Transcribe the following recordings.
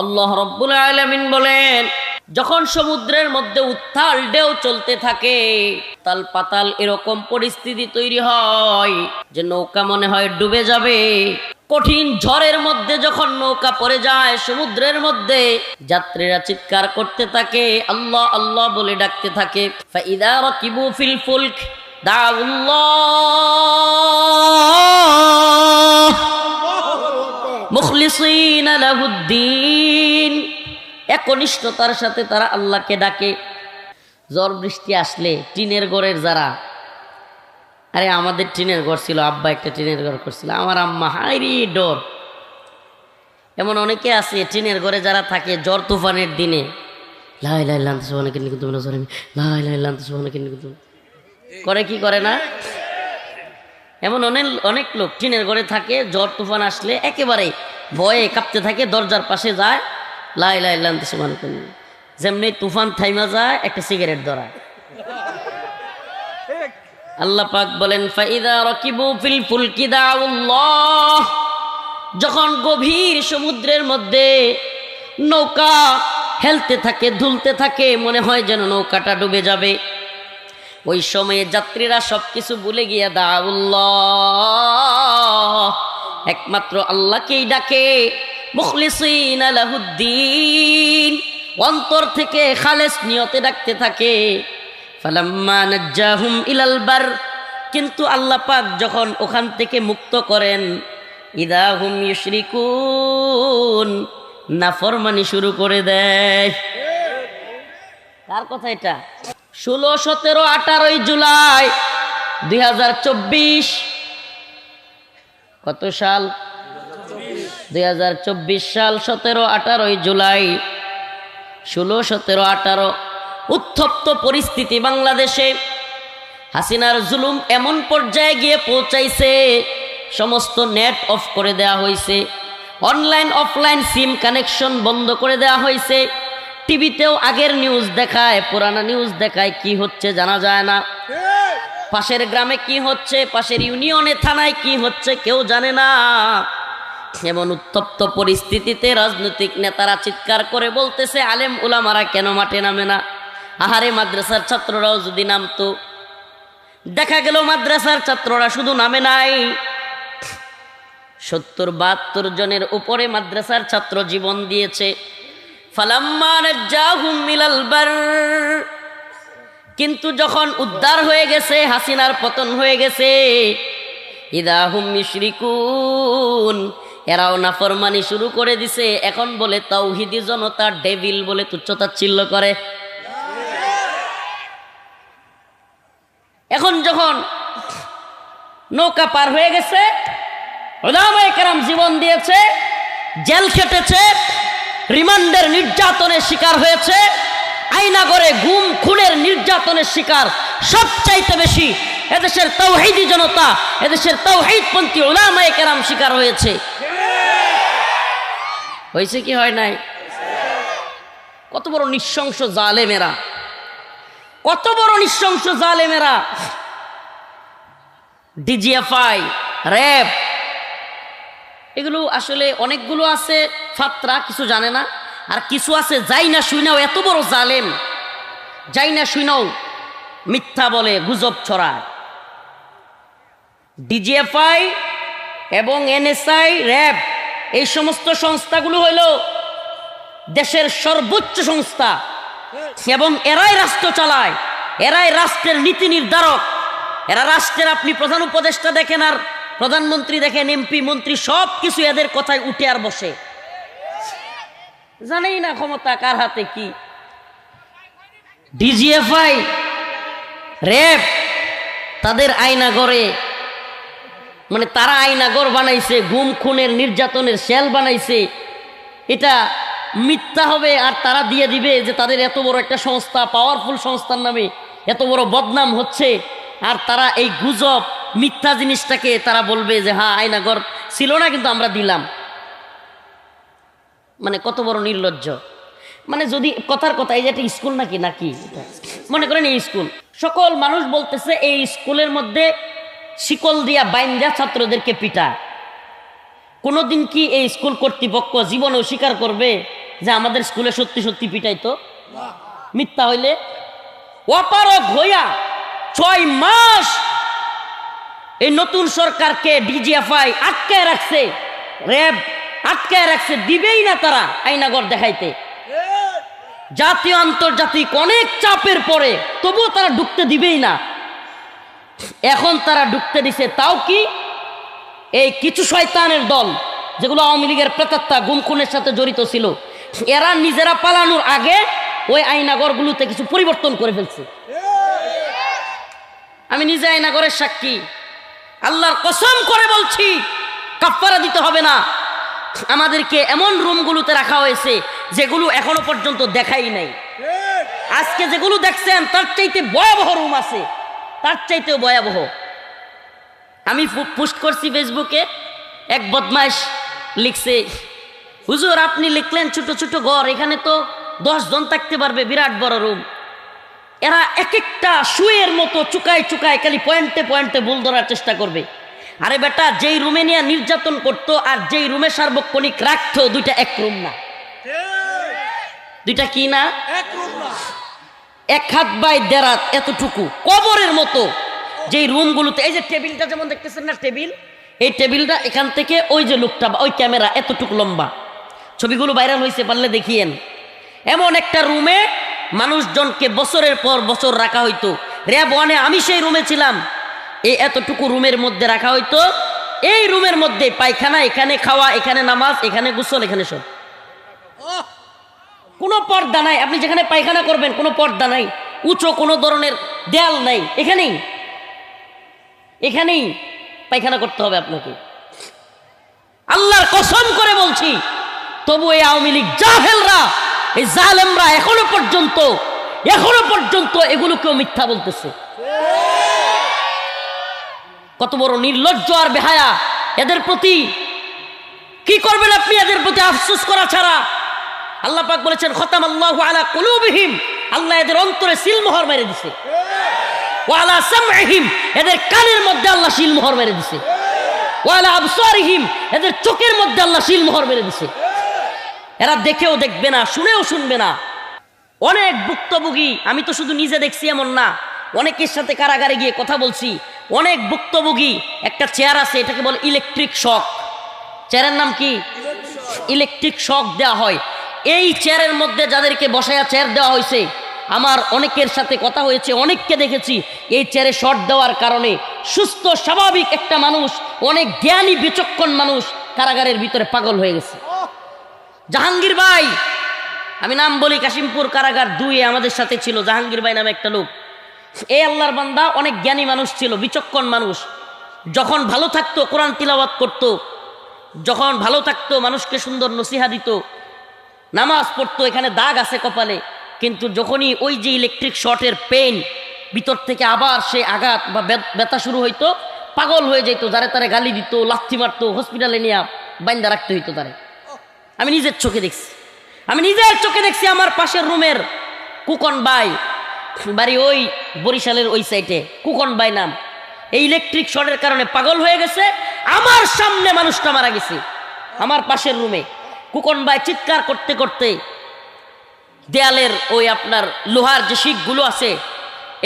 আল্লাহ রাব্বুল আলামিন বলেন, যখন সমুদ্রের মধ্যে উত্তাল ঢেউ চলতে থাকে, তাল পাতাল এরকম পরিস্থিতি তৈরি হয় যে নৌকা মনে হয় ডুবে যাবে। কঠিন ঝড়ের মধ্যে যখন নৌকা পড়ে যায় সমুদ্রের মধ্যে, যাত্রীরা চিৎকার করতে থাকে, আল্লাহ আল্লাহ বলে ডাকতে থাকে। ফাইদা রাকিবু ফিল ফুলক দাউল্লাহ মুখলিসিনা লাহুদ্দিন, একনিষ্ঠতার সাথে তারা আল্লাহকে ডাকে। ঝড় বৃষ্টি আসলে টিনের ঘরের যারা, আরে আমাদের টিনের ঘর ছিল, আব্বা একটা টিনের ঘর করছিল, আমার আম্মা হাইরি ডর। এমন অনেকে আছে টিনের ঘরে যারা থাকে ঝড় তুফানের দিনে লাই লাই লান্ত সুবহানাকে নিকুতুম নজরিম লাই লাই লান্ত সুবহানাকে নিকুতুম করে, কি করে না? এমন অনেক লোক টিনের ঘরে থাকে, ঝড় তুফান আসলে একেবারে ভয়ে কাঁপতে থাকে, দরজার পাশে যায় লাই লাই লান্ত সুবহানাকে। যেমনি তুফান থাইমা যায় একটা সিগারেট ধরায়। আল্লাহ পাক বলেন, ফাইদা রাকিবু ফিল ফুলকি দাউল্লাহ, যখন গভীর সমুদ্রের মধ্যে নৌকা হেলতে থাকে, দুলতে থাকে, মনে হয় যেন নৌকাটা ডুবে যাবে, ওই সময়ে যাত্রীরা সবকিছু ভুলে গিয়ে দাউল্লাহ, একমাত্র আল্লাহকেই ডাকে। মুখলিসিনা লাহুদ্দিন, অন্তর থেকে খালেস নিয়তে ডাকতে থাকে। ফালাম্মা নাজ্জাহুম ইলাল বার, কিন্তু আল্লাহ পাক যখন ওখান থেকে মুক্ত করেন, ইদা হুম ইউশরিকুন, নাফরমানি শুরু করে দেয়। কার কথা এটা? 16, 17, 18 জুলাই 2024। কত সাল? 2024 সাল 17, 18 জুলাই। 16, 17, 18 উত্তপ্ত পরিস্থিতি বাংলাদেশে। হাসিনার জুলুম এমন পর্যায়ে গিয়ে পৌঁছাইছে, সমস্ত নেট অফ করে দেওয়া হয়েছে, অনলাইন অফলাইন সিম কানেকশন বন্ধ করে দেওয়া হয়েছে। টিভিতেও আগের নিউজ দেখায়, পুরানা নিউজ দেখায়, কি হচ্ছে জানা যায় না। পাশের গ্রামে কি হচ্ছে, পাশের ইউনিয়নে থানায় কি হচ্ছে কেউ জানে না। এমন উত্তপ্ত পরিস্থিতিতে রাজনৈতিক নেতারা চিৎকার করে বলতেছে, আলেম উলামারা কেন মাঠে নামে না? আহারে, মাদ্রাসার ছাত্ররাও যদি নামতো। দেখা গেল মাদ্রাসার ছাত্ররা শুধু নামে নাই, 70-72 জনের উপরে মাদ্রাসার ছাত্র জীবন দিয়েছে। ফালাম্মা নাজ্জাহুম ইলাল বার, কিন্তু যখন উদ্ধার হয়ে গেছে, হাসিনার পতন হয়ে গেছে, ইদা হুম ইউশরিকুন, এরাও নাফরমানি শুরু করে দিছে। এখন বলে তাওহীদি জনতা ডেভিল বলে তুচ্ছতাচ্ছিল্য করে। এখন যখন নৌকা পার হয়ে গেছে, উলামায়ে কেরাম জীবন দিয়েছে, জেল খেটেছে, রিমান্ডের নির্যাতনের শিকার হয়েছে, আয়নাগরে গুম খুনের নির্যাতনের শিকার সবচাইতে বেশি এদেশের তাওহীদি জনতা, এদেশের তাওহীদপন্থী উলামায়ে কেরাম শিকার হয়েছে। হয়েছে কি হয় নাই? কত বড় নৃশংস জালেমেরা, কত বড় নৃশংস জালেমেরা! ডিজিএফআই, র‍্যাব, এগুলো আসলে অনেকগুলো আছে ফাত্রা, কিছু জানে না, আর কিছু আছে যাই না শুইনাও এত বড় জালেম, যাই না শুইনাও মিথ্যা বলে, গুজব ছড়ায়। ডিজিএফআই এবং এনএসআই, র‍্যাব, এই সমস্ত সংস্থাগুলো হইল দেশের সর্বোচ্চ সংস্থা এবং এরাই রাষ্ট্র চালায়, এরাই রাষ্ট্রের নীতি নির্ধারক। এরা রাষ্ট্রের, আপনি প্রধান উপদেষ্টা দেখেন আর প্রধানমন্ত্রী দেখেন, এমপি মন্ত্রী, সব কিছু এদের কথায় উঠে আর বসে। জানেই না ক্ষমতা কার হাতে কি। ডিজিএফআই, র‍্যাব তাদের আয়নাগরে, মানে তারা আয়নাগর বানাইছে, গুম খুনের নির্যাতনের সেল বানাইছে। এটা মিথ্যা হবে আর তারা দিয়ে দিবে যে তাদের এত বড় একটা সংস্থা, পাওয়ারফুল সংস্থার নামে এত বড় বদনাম হচ্ছে, আর তারা এই গুজব মিথ্যা জিনিসটাকে তারা বলবে যে হ্যাঁ আয়নাগর ছিল না কিন্তু আমরা দিলাম। মানে কত বড় নির্লজ্জ! মানে যদি কথার কথা, এই যে একটা স্কুল নাকি নাকি মনে করেন এই স্কুল, সকল মানুষ বলতেছে এই স্কুলের মধ্যে শিকল দিয়া বাইন্দা ছাত্রদেরকে পিটায়। কোনোদিন কি এই স্কুল কর্তৃপক্ষ জীবনেও স্বীকার করবে যে আমাদের স্কুলে সত্যি সত্যি পিটাইতো? মিথ্যা হইলে অপারগ হইয়া 6 মাস এই নতুন সরকারকে ডিজিএফআই আটকায় রাখছে, র্যাব আটকায় রাখছে, দিবেই না তারা আয়নাগর দেখাইতে। জাতীয় আন্তর্জাতিক অনেক চাপের পরে তবুও তারা ঢুকতে দিবেই না। এখন তারা ঢুকতে দিছে, তাও কি এই কিছু শয়তানের দল যেগুলো আওয়ামী লীগের প্রেতাত্মা গুম খুনের সাথে জড়িত ছিল, এরা নিজেরা পালানোর আগে ওই আয়নাগরগুলোতে কিছু পরিবর্তন করে ফেলছে। আমি নিজে আয়নাগরের সাক্ষী, আল্লাহর কসম করে বলছি, কাফারা দিতে হবে না। আমাদেরকে এমন রুমগুলোতে রাখা হয়েছে যেগুলো এখনো পর্যন্ত দেখাই নাই। আজকে যেগুলো দেখছেন তার চাইতে ভয়াবহ রুম আছে, তার চাইতেও ভয়াবহ। আমি পোস্ট করছি ফেসবুকে, এক বদমাইশ লিখছে, হুজুর আপনি লিখলেন ছোট ছোট ঘর, এখানে তো 10 জন থাকতে পারবে, বিরাট বড় রুম। এরা এক একটা শুয়ের মতো চুকায় চুকায় খালি পয়েন্টে পয়েন্টে ভুল ধরার চেষ্টা করবে। আরে বেটা, যেই রুমে নিয়ে নির্যাতন করতো আর যেই রুমে সার্বক্ষণিক রাখতো, দুইটা এক রুম না। দুইটা কি না? এক হাত বাই দেড় হাত এতটুকু কবরের মতো যেই রুমগুলোতে, এই যে টেবিলটা যেমন দেখতেছেন না, টেবিল, এই টেবিলটা এখান থেকে ওই যে লোকটা, ওই ক্যামেরা এতটুকু লম্বা, ছবিগুলো ভাইরাল হয়েছে, পারলে দেখিয়েন। এমন একটা রুমে মানুষজনকে বছরের পর বছর রাখা হইতো। র্যাব 1-এ আমি সেই রুমে ছিলাম। এই এতটুকু রুমের মধ্যে রাখা হইতো। এই রুমের মধ্যে পায়খানা, এখানে খাওয়া, এখানে নামাজ, এখানে গোসল, এখানে সব। কোনো পর্দা নাই। আপনি যেখানে পায়খানা করবেন কোনো পর্দা নাই, উঁচু কোনো ধরনের দেয়াল নাই, এখানেই এখানেই পায়খানা করতে হবে আপনাকে। আল্লাহর কসম করে বলছি, তবু এই আওয়ামী লীগ জাহেলরা, এই জালেমরা এখনো পর্যন্ত এগুলোকেও মিথ্যা বলতেছে। কত বড় নির্লজ্জ আর বেহায়া এদের প্রতি! কি করবেন আপনি এদের প্রতি আফসোস করা ছাড়া? আল্লাহ পাক বলেছেন, খতামাল্লাহু আলা কুলুবিহিম, আল্লাহ এদের অন্তরে সিলমোহর মেরে দিছে। ওয়া আলা সামঈহিম, এদের কানের মধ্যে আল্লাহ সিলমোহর মেরে দিছে। ওয়া আলা আবসারিহিম, এদের চোখের মধ্যে আল্লাহ সিলমোহর মেরে দিছে। এরা দেখেও দেখবে না, শুনেও শুনবে না। অনেক ভুক্তভোগী, আমি তো শুধু নিজে দেখছি এমন না, অনেকের সাথে কারাগারে গিয়ে কথা বলছি। অনেক ভুক্তভোগী, একটা চেয়ার আছে, এটাকে বলে ইলেকট্রিক শক। চেয়ারের নাম কি? ইলেকট্রিক শক দেওয়া হয়। এই চেয়ারের মধ্যে যাদেরকে বসায়া চেয়ার দেওয়া হয়েছে, আমার অনেকের সাথে কথা হয়েছে, অনেককে দেখেছি এই চেয়ারে শট দেওয়ার কারণে সুস্থ স্বাভাবিক একটা মানুষ, অনেক জ্ঞানী বিচক্ষণ মানুষ কারাগারের ভিতরে পাগল হয়ে গেছে। জাহাঙ্গীর ভাই, আমি নাম বলি, কাশিমপুর কারাগার 2-এ আমাদের সাথে ছিল জাহাঙ্গীর ভাই নামে একটা লোক। এই আল্লাহর বান্দা অনেক জ্ঞানী মানুষ ছিল, বিচক্ষণ মানুষ। যখন ভালো থাকতো কোরআন তিলাওয়াত করতো, যখন ভালো থাকতো মানুষকে সুন্দর নসিহা দিত, নামাজ পড়তো, এখানে দাগ আছে কপালে। কিন্তু যখনই ওই যে ইলেকট্রিক শর্টের পেইন ভিতর থেকে আবার সে আঘাত বা ব্যথা শুরু হইতো, পাগল হয়ে যেত, যারে তারে গালি দিত, লাথি মারতো, হসপিটালে নিয়ে বাইন্দা রাখতে হইতো তারে। আমি নিজের চোখে দেখছি। আমার পাশের রুমের কুকন ভাই, বাড়ি ওই বরিশালের ওই সাইডে, কুকন ভাই নাম, এই ইলেকট্রিক শর্টের কারণে পাগল হয়ে গেছে। আমার সামনে মানুষটা মারা গেছে, আমার পাশের রুমে। কুকন ভাই চিৎকার করতে করতে দেয়ালের ওই আপনার লোহার যে শিকগুলো আছে,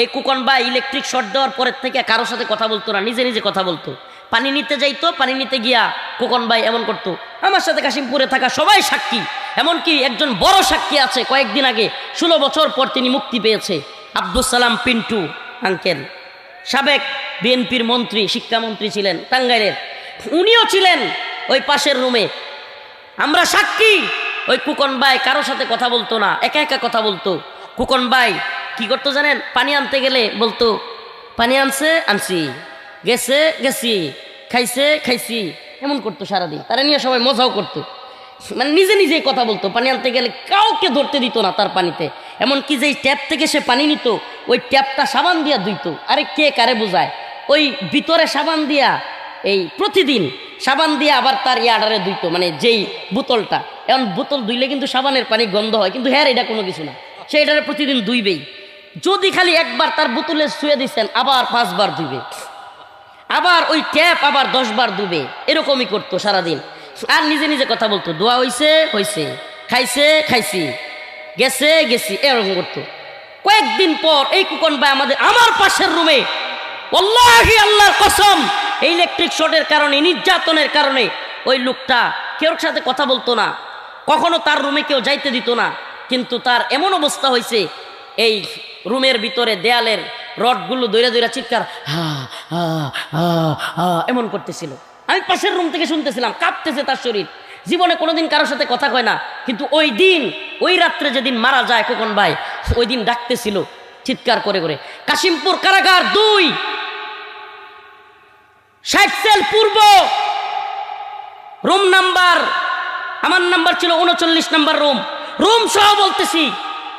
এই কুকন ভাই ইলেকট্রিক শর্ট দেওয়ার পরের থেকে কারোর সাথে কথা বলতো না, নিজে নিজে কথা বলতো। পানি নিতে যাইতো, পানি নিতে গিয়া কুকন ভাই এমন করতো। আমার সাথে কাশিমপুরে থাকা সবাই সাক্ষী, এমনকি একজন বড় সাক্ষী আছে, কয়েকদিন আগে 16 বছর পর তিনি মুক্তি পেয়েছে, আব্দুল সালাম পিন্টু আঙ্কেল, সাবেক বিএনপির মন্ত্রী, শিক্ষামন্ত্রী ছিলেন টাঙ্গাইলের। উনিও ছিলেন ওই পাশের রুমে। আমরা সাক্ষী, ওই কুকন ভাই কারোর সাথে কথা বলতো না, একা একা কথা বলতো। কুকন ভাই কি করতো জানেন? পানি আনতে গেলে বলতো, পানি আনছে আনছি, গেছে গেছি, খাইছে খাইছি, এমন করতো সারাদিন। তারা নিয়ে সবাই মজাও করতো, মানে নিজে নিজেই কথা বলতো। পানি আনতে গেলে কাউকে ধরতে দিত না তার পানিতে। এমনকি যেই ট্যাপ থেকে সে পানি নিত, ওই ট্যাপটা সাবান দিয়া ধুইতো। আরে কে কারে বোঝায়? ওই ভিতরে সাবান দিয়া, এই প্রতিদিন সাবান দিয়ে আবার তার ইয়ার্ডারে ধুইতো, মানে যেই বোতলটা। এখন বোতল ধুইলে কিন্তু সাবানের পানি গন্ধ হয়, কিন্তু হ্যাঁ এটা কোনো কিছু না, সে এটারে প্রতিদিন ধুইবেই। যদি খালি একবার তার বোতলে শুয়ে দিচ্ছেন, আবার 5 বার ধুবে, আবার ওই ট্যাপ আবার 10 বার ধুবে, এরকমই করতো সারাদিন। আর নিজে নিজে কথা বলতো, দোয়া হইছে হইছে, খাইছে খাইছি, গেছে গেছি, এরকম করতো। কয়েকদিন পর এই কুকন ভাই আমার পাশের রুমে, আল্লাহি আল্লাহর কসম, এই ইলেকট্রিক শর্টের কারণে, নির্যাতনের কারণে ওই লোকটা কেউ সাথে কথা বলতো না, কখনো তার রুমে কেউ যাইতে দিত না। কিন্তু তার এমন অবস্থা হয়েছে, এই রুমের ভিতরে দেয়ালের রডগুলো দৈরা দৈরা চিৎকার হা হা হা হা এমন করতেছিল। আমি পাশের রুম থেকে শুনতেছিলাম, কাঁপতেছে তার শরীর। জীবনে কোনোদিন কারোর সাথে কথা কয় না, কিন্তু ওই দিন, ওই রাত্রে যেদিন মারা যায় খোকন ভাই, ওই দিন ডাকতেছিল চিৎকার করে করে। কাশিমপুর কারাগার 2, 60 সেল পূর্ব, রুম নাম্বার, আমার নাম্বার ছিল 39 নাম্বার রুম, রুম সহ বলতেছি।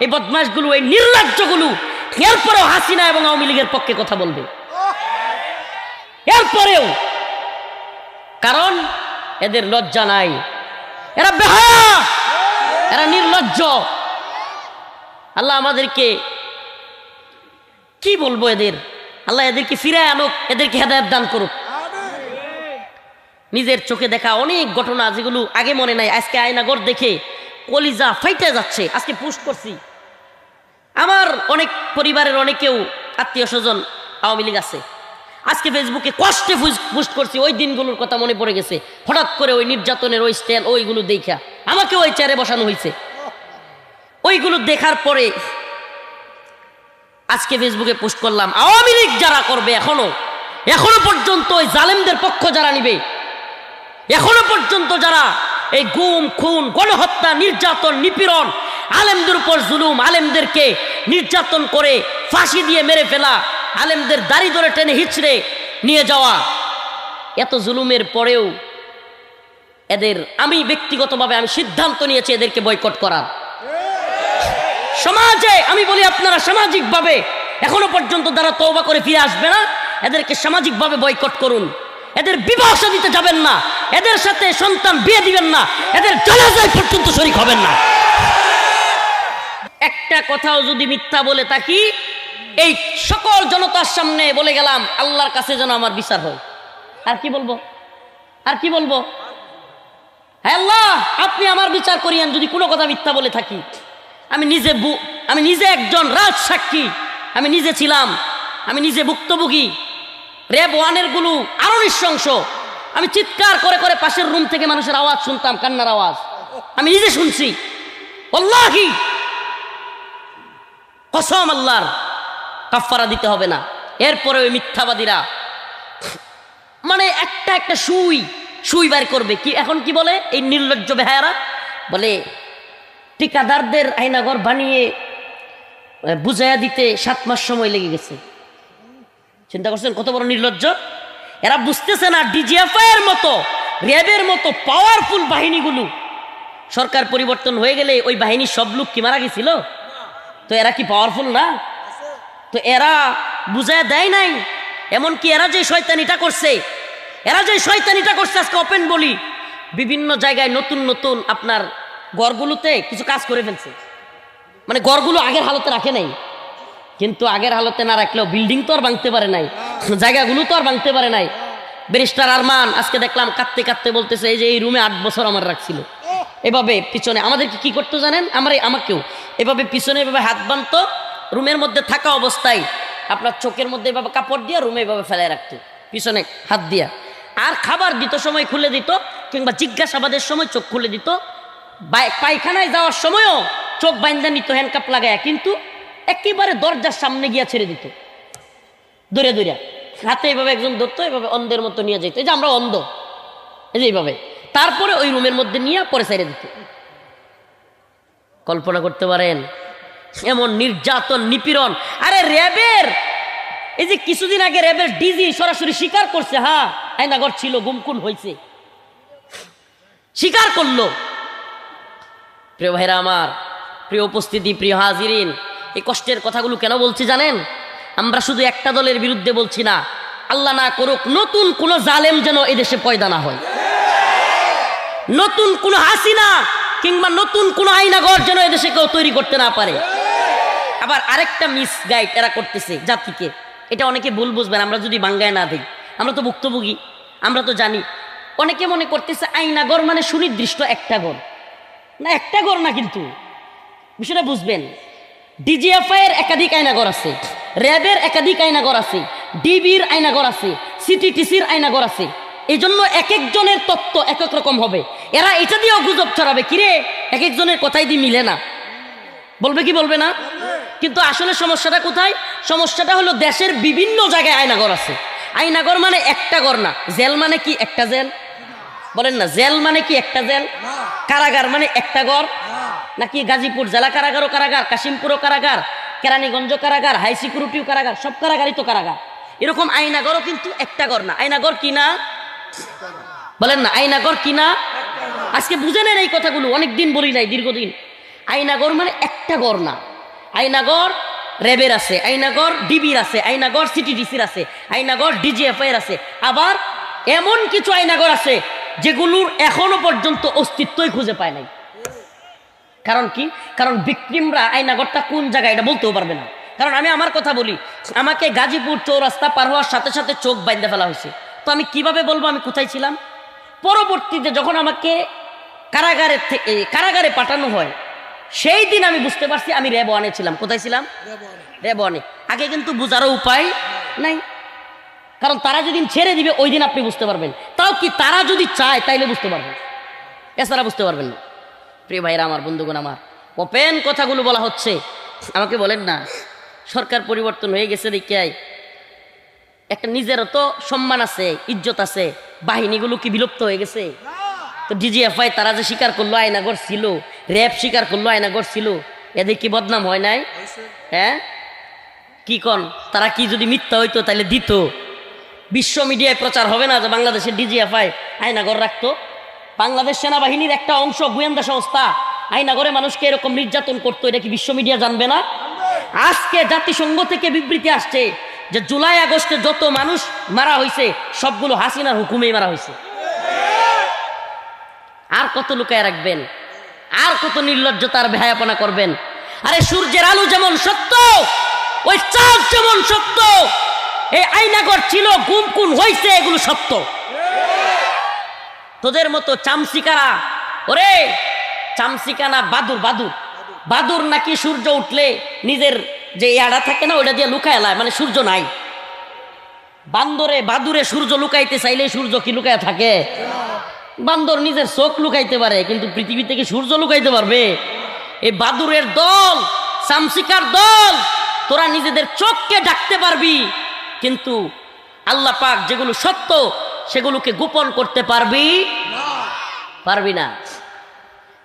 এই বদমাশগুলো, এই নির্লজ্জগুলো এরপরেও হাসিনা এবং আওয়ামী লীগের পক্ষে কথা বলবে, এরপরেও। কারণ এদের লজ্জা নাই, এরা বেহায়া, এরা নির্লজ্জ। আল্লাহ আমাদেরকে কি বলবো, আল্লাহ এদেরকে ফিরায় আনুক, এদেরকে হেদায়েত দান করুক। নিজের চোখে দেখা অনেক ঘটনা যেগুলো আগে মনে নাই, আজকে আয়নাগর দেখে কলিজা ফাইটে যাচ্ছে। আজকে পোস্ট করছি, আমার অনেক পরিবারের অনেকেও আত্মীয় স্বজন আওয়ামী লীগ আছে, আজকে ফেসবুকে কষ্টে পোস্ট করছি। ওই দিনগুলোর কথা মনে পড়ে গেছে, হঠাৎ করে ওই নির্যাতনের ওই স্ট্যান্ড, ওইগুলো দেখা আমাকে ওই চেয়ারে বসানো হয়েছে। ওইগুলো দেখার পরে আজকে ফেসবুকে পোস্ট করলাম, আওয়ামী লীগ যারা করবে, এখনো পর্যন্ত ওই জালেমদের পক্ষ যারা নিবে, এখনো পর্যন্ত যারা এই গুম খুন, গণহত্যা, নির্যাতন, নিপীড়ন, আলেমদের উপর জুলুম, আলেমদেরকে নির্যাতন করে ফাঁসি দিয়ে মেরে ফেলা, আলেমদের দাড়ি ধরে টেনে হিচড়ে নিয়ে যাওয়া, এত জুলুমের পরেও আমি ব্যক্তিগতভাবে আমি সিদ্ধান্ত নিয়েছি এদেরকে বয়কট করার। সমাজে আমি বলি, আপনারা সামাজিকভাবে এখনো পর্যন্ত যারা তওবা করে ফিরে আসবে না, এদেরকে সামাজিকভাবে বয়কট করুন। এদের বিবাহ দিতে যাবেন না, এদের সাথে সন্তান বিয়ে দিবেন না, এদের জানাজায় পর্যন্ত শরীক হবেন না। একটা কথাও যদি মিথ্যা বলে থাকি, এই সকল জনতার সামনে বলে গেলাম, আল্লাহর কাছে যেন আমার বিচার হয়। আর কি বলবো, আর কি বলবো? হ্যাঁ আল্লাহ, আপনি আমার বিচার করিয়েন যদি কোনো কথা মিথ্যা বলে থাকি। আমি নিজে একজন রাজ সাক্ষী, আমি নিজে ছিলাম, আমি নিজে ভুক্তভোগী। র্যাব 1-এর গুলো আরো নৃশংস। আমি চিৎকার করে করে পাশের রুম থেকে মানুষের আওয়াজ শুনতাম, কান্নার আওয়াজ, আমি নিজে শুনছি। আল্লাহি কসম, আল্লাহর কাফারা দিতে হবে না। এরপরে ওই মিথ্যাবাদীরা মানে একটা সুই বের করবে। কি এখন কি বলে এই নির্লজ্জ বেহায়ারা? বলে ঠিকাদারদের আয়নাঘর বানিয়ে বুঝাইয়া দিতে 7 মাস সময় লেগে গেছে। চিন্তা করছেন কত বড় নির্লজ্জ? এরা বুঝতেছে না, ডিজিএফআই এর মতো, র্যাবের মতো পাওয়ারফুল বাহিনীগুলো, সরকার পরিবর্তন হয়ে গেলে ওই বাহিনীর সব লোক কি মারা গেছিল? তো এরা কি পাওয়ারফুল না? তো এরা বুঝায় দেয় নাই। এমনকি এরা যে শয়তানিটা করছে, আজকে ওপেন বলি, বিভিন্ন জায়গায় নতুন নতুন আপনার ঘরগুলোতে কিছু কাজ করে ফেলছে। মানে ঘরগুলো আগের হালতে রাখে নাই, কিন্তু আগের হালতে না রাখলেও বিল্ডিং তো আর ভাঙতে পারে নাই, জায়গাগুলো তো আর ভাঙতে পারে নাই। ব্যারিস্টার আরমান আজকে দেখলাম কাঁদতে কাঁদতে বলতেছে, এই যে এই রুমে 8 বছর আমার রাখছিল। এভাবে পিছনে আমাদেরকে কি করতো জানেন? আমাকেও এভাবে পিছনে এভাবে হাত বাঁধতো, রুমের মধ্যে থাকা অবস্থায় আপনার চোখের মধ্যে এভাবে কাপড় দিয়ে রুমে এভাবে ফেলায় রাখতো, পিছনে হাত দিয়া। আর খাবার দিত সময় খুলে দিত, কিংবা জিজ্ঞাসাবাদের সময় চোখ খুলে দিত। পায়খানায় যাওয়ার সময়ও চোখ বাইন্দা নিত হ্যান্ডকাপ লাগায়, কিন্তু একেবারে দরজার সামনে গিয়া ছেড়ে দিত, দৌড়ে দৌড়ে হাতে এভাবে একজন ধরতো, এভাবে অন্ধের মতো নিয়ে যেত। এই যে আমরা অন্ধ, এই যে এইভাবে, তারপরে ওই রুমের মধ্যে নিয়ে পরে ছেড়ে দিত। কল্পনা করতে পারেন এমন নির্যাতন, নিপীড়ন? আরে র্যাবের, এই যে কিছুদিন আগে র্যাবের ডিজি সরাসরি স্বীকার করছে, হ্যাঁ আয়নাঘর ছিল, গুমকুন হয়েছে, স্বীকার করলো। প্রিয় ভাইরা আমার, প্রিয় উপস্থিতি, প্রিয় হাজিরিন, এই কষ্টের কথাগুলো কেন বলছি জানেন? আমরা শুধু একটা দলের বিরুদ্ধে বলছি না, আল্লাহ না করুক নতুন কোন জালেম যেন এদেশে পয়দা না হয়, নতুন কোন হাসিনা কিংবা নতুন কোন আয়নাঘর যেন এদেশে কেউ তৈরি করতে না পারে। আবার আরেকটা মিসগাইড এরা করতেছে জাতিকে, এটা অনেকে ভুল বুঝবেন, আমরা যদি বাঙ্গায় না দিই, আমরা তো ভুক্তভোগী, আমরা তো জানি। অনেকে মনে করতেছে আয়নাঘর মানে সুনির্দিষ্ট একটা ঘর, না, একটা ঘর না, কিন্তু বিষয়টা বুঝবেন। ডিজিএফআই এর একাধিক আয়নাঘর আছে, র্যাবের একাধিক আয়নাঘর আছে, ডিবির আয়নাঘর আছে, সিটিটিসির আয়নাঘর আছে। এই জন্য এক একজনের তত্ত্ব এক এক রকম হবে। এরা এটা দিয়েও গুজব ছড়াবে, কিরে এক একজনের কথাই দিয়ে মিলে না, বলবে কি বলবে না? কিন্তু আসলে সমস্যাটা কোথায়? সমস্যাটা হলো দেশের বিভিন্ন জায়গায় আয়নাঘর আছে। আয়নাঘর মানে একটা ঘর না। জেল মানে কি একটা জেল? বলেন না, জেল মানে কি একটা জেল? কারাগার মানে একটা ঘর নাকি? গাজীপুর জেলা কারাগারও কারাগার, কাশিমপুরও কারাগার, কেরানীগঞ্জ কারাগার, হাই সিকিউরিটিও কারাগার, সব কারাগারই তো কারাগার। এরকম আয়নাঘরও কিন্তু একটা ঘর না। আয়নাঘর কি না? বলেন না, আয়নাঘর কি না? আজকে বুঝে নেন এই কথাগুলো, অনেকদিন বলি নাই, দীর্ঘদিন। আয়নাঘর মানে একটা ঘর না। আয়নাঘর র্যাবের আছে, আয়নাঘর ডিবির আছে, আয়নাঘর সিটিডিসির আছে, আয়নাঘর ডিজিএফআই এর আছে। আবার এমন কিছু আয়নাঘর আছে যেগুলোর এখনো পর্যন্ত অস্তিত্বই খুঁজে পায় নাই। কারণ কি? কারণ ভিকটিমরা আয়নাঘরটা কোন জায়গায় এটা বলতেও পারবে না। কারণ আমি আমার কথা বলি, আমাকে গাজীপুর চৌরাস্তা পার হওয়ার সাথে সাথে চোখ বাইন্ধে ফেলা হয়েছে, তো আমি কিভাবে বলবো আমি কোথায় ছিলাম? পরবর্তীতে যখন আমাকে কারাগারে পাঠানো হয়, সেই দিন আমি বুঝতে পারছি আমি র্যাব ওয়ানে ছিলাম। কোথায় ছিলাম? র্যাব ওয়ানে। আগে কিন্তু বুঝারও উপায় নাই, কারণ তারা যেদিন ছেড়ে দিবে ওই দিন আপনি বুঝতে পারবেন। তাও কি তারা যদি চায় তাইলে বুঝতে পারবেন, এছাড়া বুঝতে পারবেন না। প্রিয় ভাইরা আমার, বন্ধুগণ আমার, ওপেন কথাগুলো বলা হচ্ছে। আমাকে বলেন না, সরকার পরিবর্তন হয়ে গেছে দেখে একটা নিজেরও তো সম্মান আছে, ইজ্জত আছে, বাহিনীগুলো কি বিলুপ্ত হয়ে গেছে? তো ডিজিএফআই তারা যে স্বীকার করলো আয়নাঘর ছিল, র্যাব স্বীকার করলো আয়নাঘর ছিল, এদের কি বদনাম হয় নাই? হ্যাঁ, কি কন? তারা কি যদি মিথ্যা হইতো তাহলে দিত? বিশ্ব মিডিয়ায় প্রচার হবে না যে বাংলাদেশের ডিজিএফআই আয়নাঘর রাখতো? বাংলাদেশ সেনাবাহিনীর একটা অংশ, গোয়েন্দা সংস্থা, আয়নাঘরে মানুষকে এরকম নির্যাতন করতো, এটা কি বিশ্ব মিডিয়া জানবে না? আজকে জাতিসংঘ থেকে বিবৃতি আসছে যে জুলাই আগস্টে যত মানুষ মারা হয়েছে সবগুলো হাসিনার হুকুমেই মারা হয়েছে। আর কত লুকায় রাখবেন? আর কত নির্লজ্জতার বেহায়াপনা করবেন? আরে সূর্যের আলো যেমন সত্য, ওই চাঁদ যেমন সত্য। এই আয়নাঘর ছিল, গুম খুন হয়েছে, এগুলো সত্য। তোদের মতো চামচিকারা, ওরে চামচিকা না, বাদুর, বাদুর, বাদুর নাকি সূর্য উঠলে নিজের যে ইয়াড়া থাকে না ওইটা দিয়ে লুকায় লায়, মানে সূর্য নাই। বাদুরে সূর্য লুকাইতে চাইলে সূর্য কি লুকায় থাকে? বান্দর নিজের চোখ লুকাইতে পারে, কিন্তু পৃথিবী থেকে সূর্য লুকাইতে পারবে? এই বাদুরের দল, চামচিকার দল, তোরা নিজেদের চোখকে ডাকতে পারবি, কিন্তু আল্লাহ পাক যেগুলো সত্য সেগুলোকে গোপন করতে পারবি না।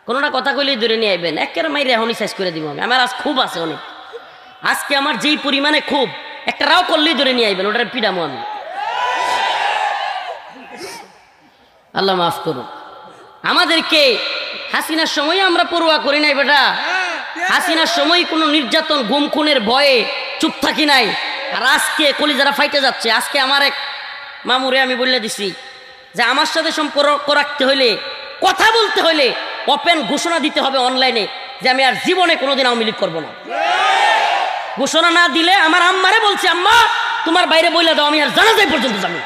কোনো না কথা কইলেই ধরে নিয়ে আইবেন, একের মাইরে এখনই শেষ করে দিব আমি। আমার আজ খুব আছে অনেক, আজকে আমার যেই পরিমাণে খুব, একটা রাও করলেই ধরে নিয়ে আইবেন, ওটার পিডামো আমি। আল্লাহ মাফ করুন আমাদেরকে। হাসিনার সময় আমরা পড়ুয়া করি নাই বেটা, হাসিনার সময় কোনো নির্যাতন গুম খুনের ভয়ে চুপ থাকি নাই। আর আজকে কলিজারা ফাইটে যাচ্ছে। আজকে আমার এক মামুরে আমি বলে দিছি যে আমার সাথে সম্পর্ক রাখতে হইলে, কথা বলতে হইলে ওপেন ঘোষণা দিতে হবে অনলাইনে যে আমি আর জীবনে কোনোদিন আওয়ামী লীগ করবো না। ঘোষণা না দিলে আমার আম্মারে বলছি, আম্মা তোমার বাইরে বলে দাও আমি আর জানাজাই পর্যন্ত যাবো,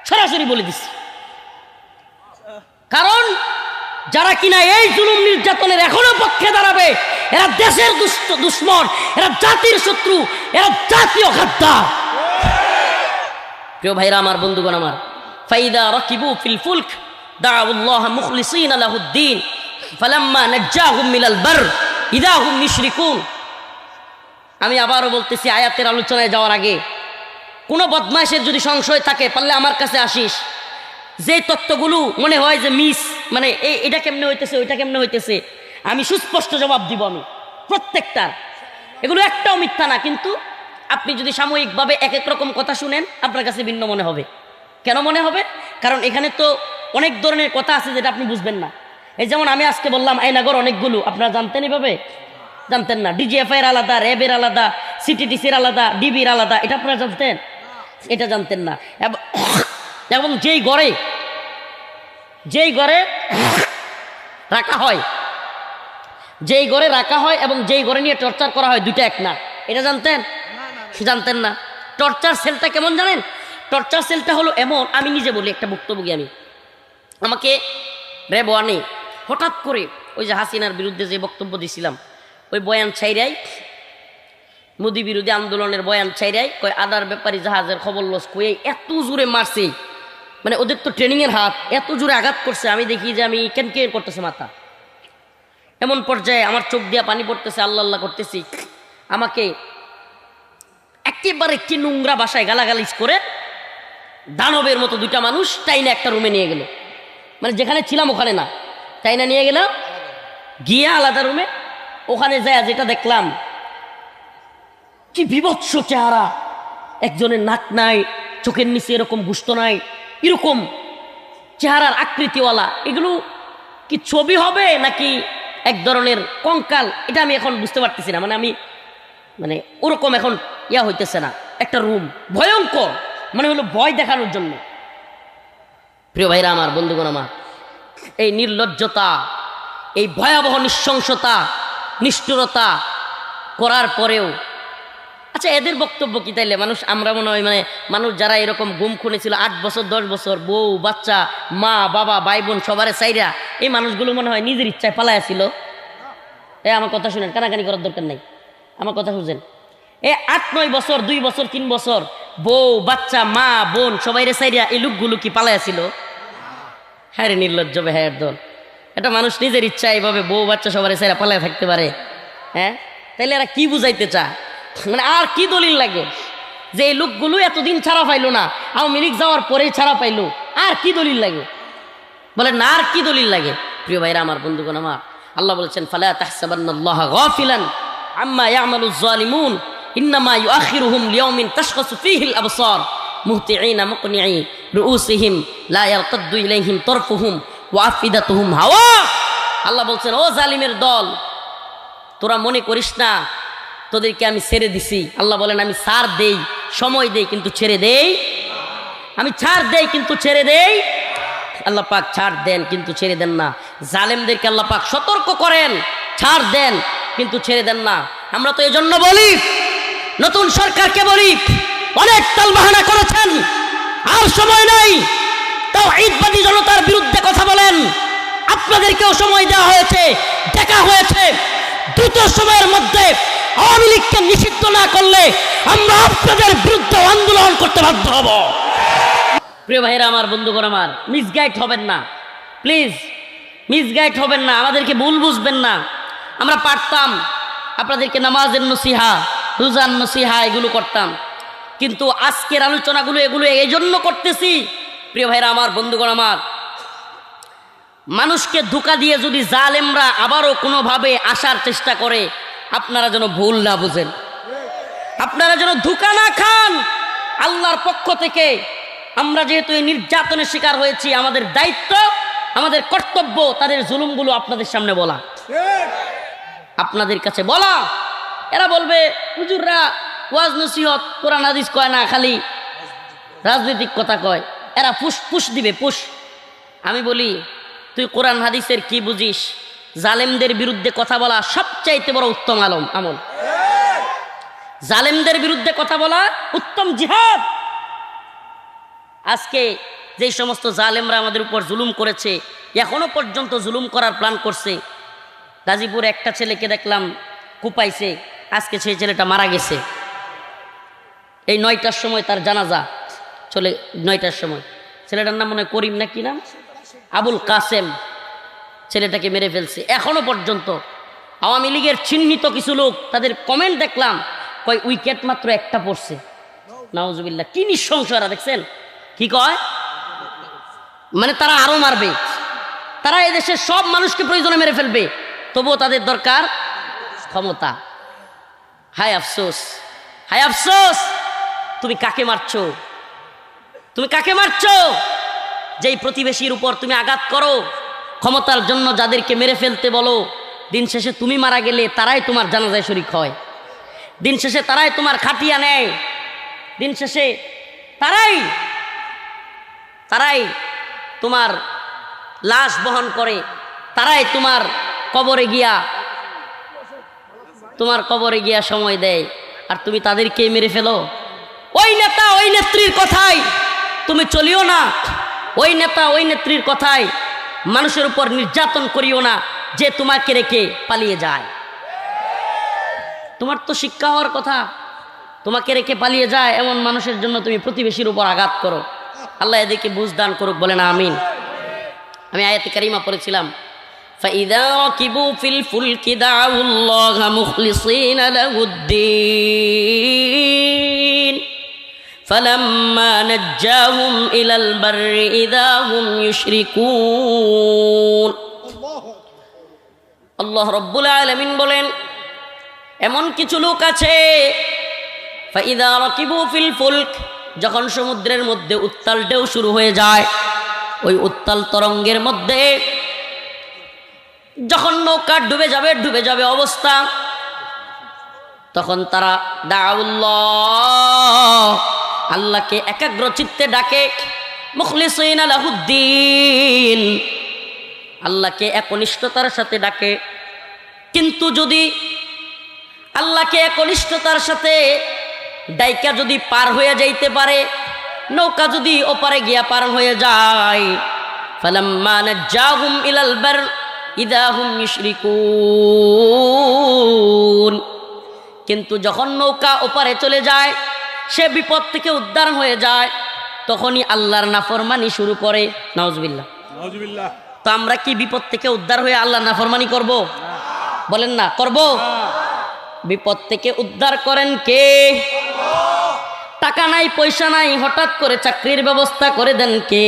সরাসরি বলে দিছি। কারণ যারা কিনা এই জুলুম নির্যাতনের এখনো পক্ষে দাঁড়াবে, এরা দেশের দুশ্মন, এরা জাতির শত্রু, এরা জাতীয় গাদ্দার। প্রিয় ভাইরা আমার, বন্ধুগণ আমার, ফাইদা রাকিবু ফিল ফুলক দাউল্লাহ মুখলিসিনা লাহুদ্দিন ফালাম্মা নাজ্জাহুম মিনাল বার ইযা হুম মুশরিকুন। আমি আবারও বলতেছি, আয়াতের আলোচনায় যাওয়ার আগে, কোনো বদমাইশের যদি সংশয় থাকে পারলে আমার কাছে আসিস। যে তত্ত্বগুলো মনে হয় যে মানে এটা কেমনে হইতেছে, ওইটা কেমনে হইতেছে, আমি সুস্পষ্ট জবাব দিব আমি প্রত্যেকটার। এগুলো একটাও মিথ্যা না, কিন্তু আপনি যদি সাময়িকভাবে এক এক রকম কথা শুনেন আপনার কাছে ভিন্ন মনে হবে। কেন মনে হবে? কারণ এখানে তো অনেক ধরনের কথা আছে যেটা আপনি বুঝবেন না। এই যেমন আমি আজকে বললাম আয়নাঘর অনেকগুলো, আপনারা জানতেন এভাবে? জানতেন না। ডিজিএফআই এর আলাদা, র্যাবের আলাদা, সিটিটিসির আলাদা, ডিবির আলাদা, এটা আপনারা জানতেন? এটা জানতেন না। এবং যেই ঘরে রাখা হয়, এবং যেই ঘরে নিয়ে টর্চার করা হয়, দুইটা এক না, এটা জানতেন? জানতেন না। টর্চার সেলটা কেমন জানেন? টর্চার সেলটা হলো এমন, আমি নিজে বলি, একটা ভুক্তভোগী আমি। আমাকে র্যাব ওয়ানে হঠাৎ করে ওই যে হাসিনার বিরুদ্ধে যে বক্তব্য দিছিলাম ওই বয়ান ছাইরাই, মোদি বিরোধী আন্দোলনের বয়ান ছাইরাই কয় আদার ব্যাপারী জাহাজের খবর লস কয়ে এত জোরে মারছে, মানে ওদের তো ট্রেনিংয়ের হাত, এত জোরে আঘাত করছে আমি দেখি যে আমি কেন করতেছে মাথা। এমন পর্যায়ে আমার চোখ দিয়া পানি পড়তেছে, আল্লাহ আল্লাহ করতেছি। আমাকে একেবারে কি নোংরা বাসায় গালাগালিজ করে দানবের মতো দুইটা মানুষ টাইনা একটা রুমে নিয়ে গেল, মানে যেখানে ছিলাম ওখানে না, টাইনা নিয়ে গেলাম গিয়ে আলাদা রুমে। ওখানে যায় যেটা দেখলাম কি বিভৎস চেহারা, একজনের নাক নাই, চোখের নিচে এরকম গুস্ত নাই, এরকম চেহারার আকৃতিওয়ালা। এগুলো কি ছবি হবে নাকি এক ধরনের কঙ্কাল, এটা আমি এখন বুঝতে পারতেছি না। মানে ওরকম এখন ইয়া হইতেছে না। একটা রুম ভয়ঙ্কর, মানে হলো ভয় দেখানোর জন্য। প্রিয় ভাইরা আমার, বন্ধুগণ আমার, এই নির্লজ্জতা, এই ভয়াবহ নৃশংসতা, নিষ্ঠুরতা করার পরেও আচ্ছা এদের বক্তব্য কি তাইলে মানুষ, আমরা মনে হয় মানে মানুষ যারা এরকম গুম খুনে ছিল 8 বছর 10 বছর, বউ বাচ্চা মা বাবা ভাই বোন সবারে চাইরা, এই মানুষগুলো মনে হয় নিজের ইচ্ছায় পালায়া ছিল। আমার কথা শুনেন, কানাকানি করার দরকার নাই, আমার কথা শুনছেন। 8-9 বছর 2 বছর 3 বছর বউ বাচ্চা মা বোন সবাইরে চাইরা এই লোকগুলো কি পালায়া ছিল? হ্যাঁ রে নির্লজ্জ বেহায়ের দল। এটা মানুষ নিজের ইচ্ছা এইভাবে বউ বাচ্চা সবারে চাইরা পালায়া থাকতে পারে? হ্যাঁ, তাইলে এরা কি বুঝাইতে চায়? মানে আর কি দলিল লাগে যে এই লোকগুলো এতদিন ছাড়া পাইলো না, আওয়ামী লীগ যাওয়ার পরেই ছাড়া পাইলো? আর কি দলিল লাগে বলেন না? আর কি দলিল লাগে? প্রিয় ভাইরা আমার, বন্ধুগণ আমার, আল্লাহ বলেছেন ফালা তাহসাবান্নাল্লাহা গাফিলান আম্মা ইয়ামালুজ জালিমুন ইন্নামা ইউআখিরুহুম লিয়াউমিন তাশখাসু ফীহিল আবসার মুহতিঈনা মুকনিঈ রুউসিহিম লা ইয়ারতাদ্দু ইলাইহিম তারফুহুম ওয়া আফিদাতুহুম হাওয়া। আল্লাহ বলছেন, ও জালিমের দল, তোরা মনে করিস না তোদেরকে আমি ছেড়ে দিছি। আল্লাহ বলেন, আমি ছাড় দেই, সময় দেই, কিন্তু ছেড়ে দেই। আমি ছাড় দেই কিন্তু ছেড়ে দেই। আল্লাহ পাক ছাড় দেন কিন্তু ছেড়ে দেন না। জালেমদেরকে আল্লাহ পাক সতর্ক করেন, ছাড় দেন কিন্তু ছেড়ে দেন না। আমরা তো এই জন্য বলি, নতুন সরকারকে বলি, অনেক তালবাহানা করেছেন, আর সময় নাই। তাওহীদবাদী জনতার বিরুদ্ধে কথা বলেন, আপনাদেরকেও সময় দেওয়া হয়েছে, দেখা হয়েছে। দ্রুত সময়ের মধ্যে আওয়ামী লীগকে নিষিদ্ধ না করলে আমরা আপনাদের বিরুদ্ধে আন্দোলন করতে বাধ্য হব। প্রিয় ভাইরা আমার, বন্ধুগণ আমার, মিসগাইড হবেন না প্লিজ, মিসগাইড হবেন না, আমাদেরকে ভুল বুঝবেন না। আমরা পারতাম আপনাদেরকে নামাজের নসিহা, রোজার নসিহা এগুলো করতাম, কিন্তু আজকের আলোচনাগুলো এগুলো এই জন্য করতেছি প্রিয় ভাইরা আমার, বন্ধুগণ আমার, মানুষকে ধোঁকা দিয়ে যদি জালেমরা আবারও কোনোভাবে আসার চেষ্টা করে, আপনারা যেন ভুল না বুঝেন, আপনারা যেন ধোঁকা না খান। আল্লাহর পক্ষ থেকে আমরা যেহেতু এই নির্যাতনের শিকার হয়েছি, আমাদের দায়িত্ব, আমাদের কর্তব্য তাদের জুলুমগুলো আপনাদের সামনে বলা, আপনাদের কাছে বলা। এরা বলবে হুজুররা ওয়াজ নসিহত কোরআন হাদিস কয় না, খালি রাজনৈতিক কথা কয়। এরা পুশ পুশ দিবে, পুশ। আমি বলি, তুই কোরআন হাদিসের কি বুঝিস? জালেমদের বিরুদ্ধে কথা বলা সবচাইতে বড় উত্তম আমল। জালেমদের বিরুদ্ধে কথা বলা উত্তম জিহাদ। আজকে যে সমস্ত জালেমরা আমাদের উপর জুলুম করেছে, এখনো পর্যন্ত জুলুম করার প্ল্যান করছে। গাজীপুরে একটা ছেলেকে দেখলাম কুপাইছে, আজকে সেই ছেলেটা মারা গেছে। এই 9টার সময় তার জানাজা চলে, 9টার সময়। ছেলেটার নাম মনে হয় করিম না কি নাম, আবুল কাসেম। ছেলেটাকে মেরে ফেলছে। এখনো পর্যন্ত আওয়ামী লীগের চিহ্নিত কিছু লোক, তাদের কমেন্ট দেখলাম, কয় উইকেট মাত্র একটা পড়ছে। নাউজুবিল্লাহ, কি নৃশংসরা দেখছেন, কি কয়, মানে তারা আরো মারবে, তারা এদেশের সব মানুষকে প্রয়োজনে মেরে ফেলবে, তবুও তাদের দরকার ক্ষমতা। হায় আফসোস, হায় আফসোস, তুমি কাকে মারছো? তুমি কাকে মারছো? যেই প্রতিবেশীর উপর তুমি আঘাত করো, ক্ষমতার জন্য যাদেরকে মেরে ফেলতে বলো, দিন শেষে তুমি মারা গেলে তারাই তোমার জানাজায় শরীক হয়, দিন শেষে তারাই তোমার খাটিয়া নেয়, দিন শেষে তারাই তোমার লাশ বহন করে, তারাই তোমার কবরে গিয়া সময় দেয়, আর তুমি তাদেরকে মেরে ফেলো। ওই নেতা ওই নেত্রীর কথায় তুমি চলিও না, ওই নেতা ওই নেত্রীর কথায় মানুষের উপর নির্যাতন করিও না যে তোমাকে রেখে পালিয়ে যায়। তোমার তো শিক্ষা হওয়ার কথা, তোমাকে রেখে পালিয়ে যায় এমন মানুষের জন্য তুমি প্রতিবেশীর উপর আঘাত করো। আল্লাহ এদিকে বুঝ দান করুক, বলেন আমিন। আমি আয়াতে কারিমা পড়েছিলাম, فَإِذَا رَكِبُوا فِي الْفُلْكِ دَعَوُا اللَّهَ مُخْلِصِينَ لَهُ الدِّينَ فَلَمَّا نَجَّاهُمْ إِلَى الْبَرِّ إِذَا هُمْ يُشْرِكُونَ। আল্লাহ রাব্বুল আলামিন বলেন, এমন কিছু লোক আছে فَإِذَا رَكِبُوا فِي الْفُلْكِ, যখন সমুদ্রের মধ্যে উত্তাল ঢেউ শুরু হয়ে যায়, ওই উত্তাল তরঙ্গের মধ্যে যখন নৌকা ডুবে যাবে অবস্থা, তখন তারা দাউল্লাহ, আল্লাহকে একাগ্র চিত্তে ডাকে, মুখলিসিনা লাহুদ্দিন, আল্লাহকে একনিষ্ঠতার সাথে ডাকে। কিন্তু যদি আল্লাহকে একনিষ্ঠতার সাথে ডাইকা যদি পার হয়ে যাইতে পারে, নৌকা যদি ওপারে গিয়া পার হয়ে যায়, ফালাম্মা নাজ্জাহুম ইলাল বার ইযা হুম ইউশরিকুন, কিন্তু যখন নৌকা ওপারে চলে যায়, সে বিপদ থেকে উদ্ধার হয়ে যায়, তখনই আল্লাহর নাফরমানি শুরু করে। নাউজুবিল্লাহ। তো আমরা কি বিপদ থেকে উদ্ধার হয়ে আল্লাহর নাফরমানি করব? বলেন না, করব? বিপদ থেকে উদ্ধার করেন কে? টাকা নাই, পয়সা নাই, হঠাৎ করে চাকরির ব্যবস্থা করে দেন কে?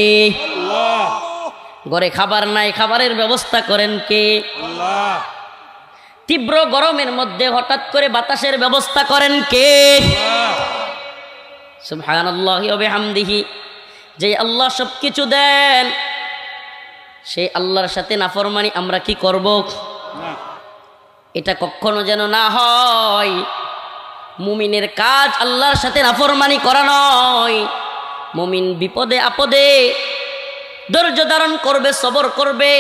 ঘরে খাবার নাই, খাবারের ব্যবস্থা করেন কে? তীব্র গরমের মধ্যে হঠাৎ করে বাতাসের ব্যবস্থা করেন কে? সুবহানাল্লাহি ওয়া বিহামদিহি। যে আল্লাহ সবকিছু দেন, সেই আল্লাহর সাথে নাফরমানি আমরা কি করব? এটা কখনো যেন না হয়। মুমিনের কাজ আল্লাহর সাথে নাফরমানি করা নয়। মুমিন বিপদে আপদে ধৈর্য ধারণ করবে, সবর করবে,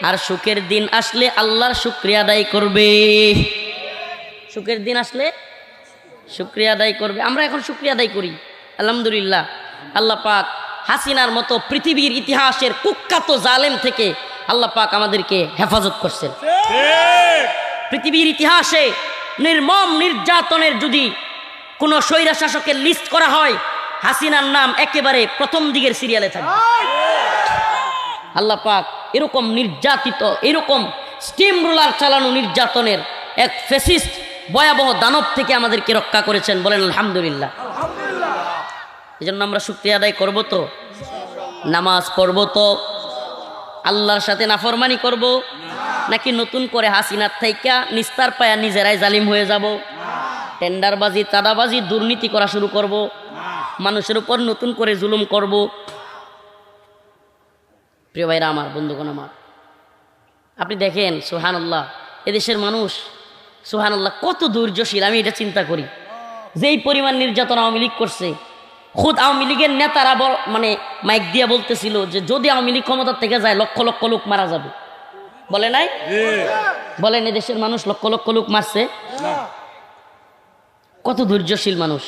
আর সুখের দিন আসলে আল্লাহর শুকরিয়া আদায় করবে। সুখের দিন আসলে শুকরিয়া আদায় করবে। আমরা এখন শুকরিয়া আদায় করি, আলহামদুলিল্লাহ। আল্লাহ পাক হাসিনার মতো পৃথিবীর ইতিহাসের কুখ্যাত জালেম থেকে আল্লাহ পাক আমাদেরকে হেফাজত করছেন। পৃথিবীর ইতিহাসে নির্মম নির্যাতনের যদি কোনো স্বৈরা শাসকের লিস্ট করা হয়, হাসিনার নাম একেবারে প্রথম দিকের সিরিয়ালে থাকবে। আল্লাহ পাক এরকম নির্যাতিত, এরকম স্টিম রোলার চালানো নির্যাতনের এক ফ্যাসিস্ট ভয়াবহ দানব থেকে আমাদেরকে রক্ষা করেছেন, বলেন আলহামদুলিল্লাহ। এই জন্য আমরা শুকরিয়া আদায় করব তো, নামাজ পড়ব তো, আল্লাহর সাথে নাফরমানি করব, নাকি নতুন করে হাসিনার থাইকা নিস্তার পায়া নিজেরাই জালিম হয়ে যাব, টেন্ডারবাজি, চাঁদাবাজি, দুর্নীতি করা শুরু করব, মানুষের উপর নতুন করে জুলুম করব? প্রিয় ভাইরা আমার, বন্ধুগণ আমার, আপনি দেখেন সুবহানাল্লাহ, এদেশের মানুষ সুবহানাল্লাহ কত ধৈর্যশীল। আমি এটা চিন্তা করি, যেই পরিমাণ নির্যাতন আওয়ামী লীগ করছে, খুদ আওয়ামী লীগের নেতারা মানে মাইক দিয়ে বলতেছিল যে যদি আওয়ামী লীগ ক্ষমতার থেকে যায় লক্ষ লক্ষ লোক মারা যাবে। বলে নাই? বলেন, এদেশের মানুষ লক্ষ লক্ষ লোক মারছে। কত ধৈর্যশীল মানুষ।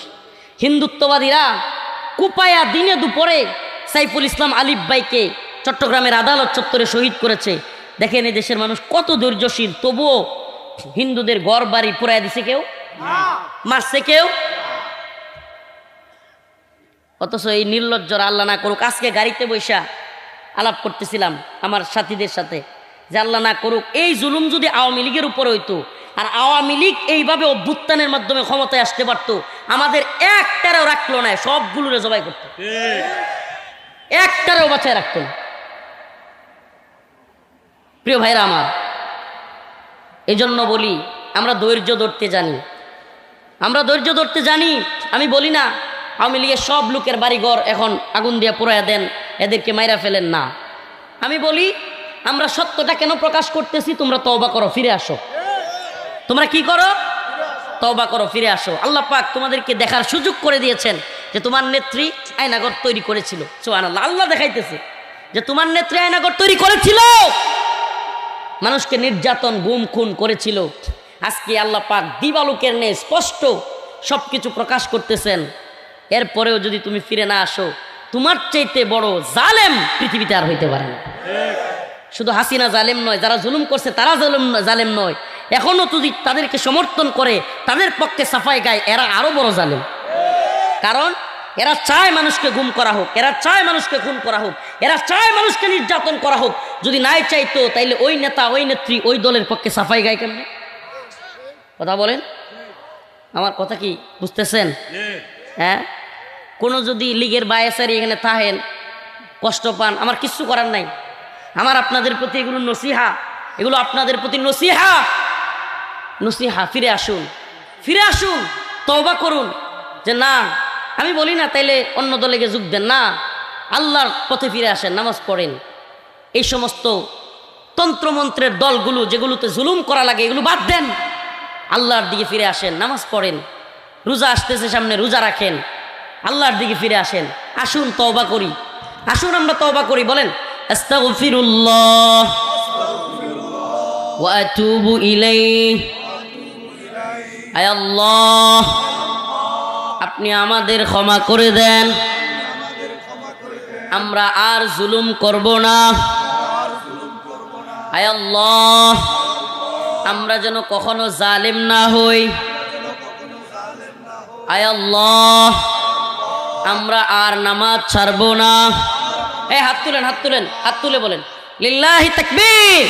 হিন্দুত্ববাদীরা কুপায়া দিনে দুপুরে সাইফুল ইসলাম আলিফ ভাইকে চট্টগ্রামের আদালত চত্বরে শহীদ করেছে। দেখেন এই দেশের মানুষ কত ধৈর্যশীল, তবুও হিন্দুদের ঘর বাড়ি পুরাই দিছে কেউ? মারছে কেউ? অথচ এই নির্লজ্জরা আল্লাহ না করুক, আজকে গাড়িতে বৈশা আলাপ করতেছিলাম আমার সাথীদের সাথে যে আল্লাহ না করুক এই জুলুম যদি আওয়ামী লীগের উপর হইতো, আর আওয়ামী লীগ এইভাবে অভ্যুত্থানের মাধ্যমে ক্ষমতায় আসতে পারতো, আমাদের একটারও রাখলো না, সবগুলোরে জবাই করতো, একটারও বাঁচায় রাখতো না। প্রিয় ভাইরা আমার, এই জন্য বলি আমরা ধৈর্য ধরতে জানি, আমরা ধৈর্য ধরতে জানি। আমি বলি না আওয়ামী লীগের সব লোকের বাড়িঘর এখন আগুন দিয়ে পোড়ায়া দেন, এদেরকে মাইরা ফেলেন না। আমি বলি আমরা সত্যটা কেন প্রকাশ করতেছি? তোমরা তওবা করো, ফিরে আসো। তোমরা কি করো? তওবা করো, ফিরে আসো। আল্লাহ পাক তোমাদেরকে দেখার সুযোগ করে দিয়েছেন যে তোমার নেত্রী আয়নাঘর তৈরি করেছিল। সুবহানাল্লাহ, আল্লাহ দেখাইতেছে যে তোমার নেত্রী আয়নাঘর তৈরি করেছিল, মানুষকে নির্যাতন গুম খুন করেছিল। আজকে আল্লাহ পাক দিবালোকের ন্যায় স্পষ্ট সবকিছু প্রকাশ করতেছেন। এরপরেও যদি তুমি ফিরে না আসো, তোমার চাইতে বড় জালেম পৃথিবীতে আর হইতে পারে না। শুধু হাসিনা জালেম নয়, যারা জুলুম করছে তারা জালেম নয়, এখনো যদি তাদেরকে সমর্থন করে, তাদের পক্ষে সাফাই গায়, এরা আরো বড় জালেম। কারণ এরা চায় মানুষকে গুম করা হোক, এরা চায় মানুষকে খুন করা হোক, এরা চায় মানুষকে নির্যাতন করা হোক। যদি নাই চাইতো তাইলে ওই নেতা, ওই নেত্রী, ওই দলের পক্ষে সাফাই গায় কেমন? কথা বলেন, আমার কথা কি বুঝতেছেন? হ্যাঁ, কোনো যদি লীগের বায়াসারি এখানে থাকেন, কষ্ট পান, আমার কিচ্ছু করার নাই। আমার আপনাদের প্রতি এগুলো নসিহা, এগুলো আপনাদের প্রতি নসিহা। নসিহা, ফিরে আসুন, ফিরে আসুন, তওবা করুন। যে না, আমি বলি না তাইলে অন্য দলে গিয়ে যোগ দেন, না, আল্লাহর পথে ফিরে আসেন, নামাজ পড়েন। এই সমস্ত তন্ত্রমন্ত্রের দলগুলো যেগুলোতে জুলুম করা লাগে এগুলো বাদ দেন, আল্লাহর দিকে ফিরে আসেন, নামাজ পড়েন। রোজা আসতেছে সামনে, রোজা রাখেন, আল্লাহর দিকে ফিরে আসেন। আসুন তওবা করি, আসুন আমরা তওবা করি। বলেন আস্তাগফিরুল্লাহ ওয়া আতুবু ইলাইহি। আয় আল্লাহ, আপনি আমাদের ক্ষমা করে দেন, আমরা আর জুলুম করব না। আয় আল্লাহ, আমরা যেন কখনো জালেম না হই। আয় আল্লাহ, আমরা আর নামাজ ছাড়ব না। এই হাত তুলেন, হাত তুলেন, হাত তুলে বলেন লিল্লাহি তাকবীর।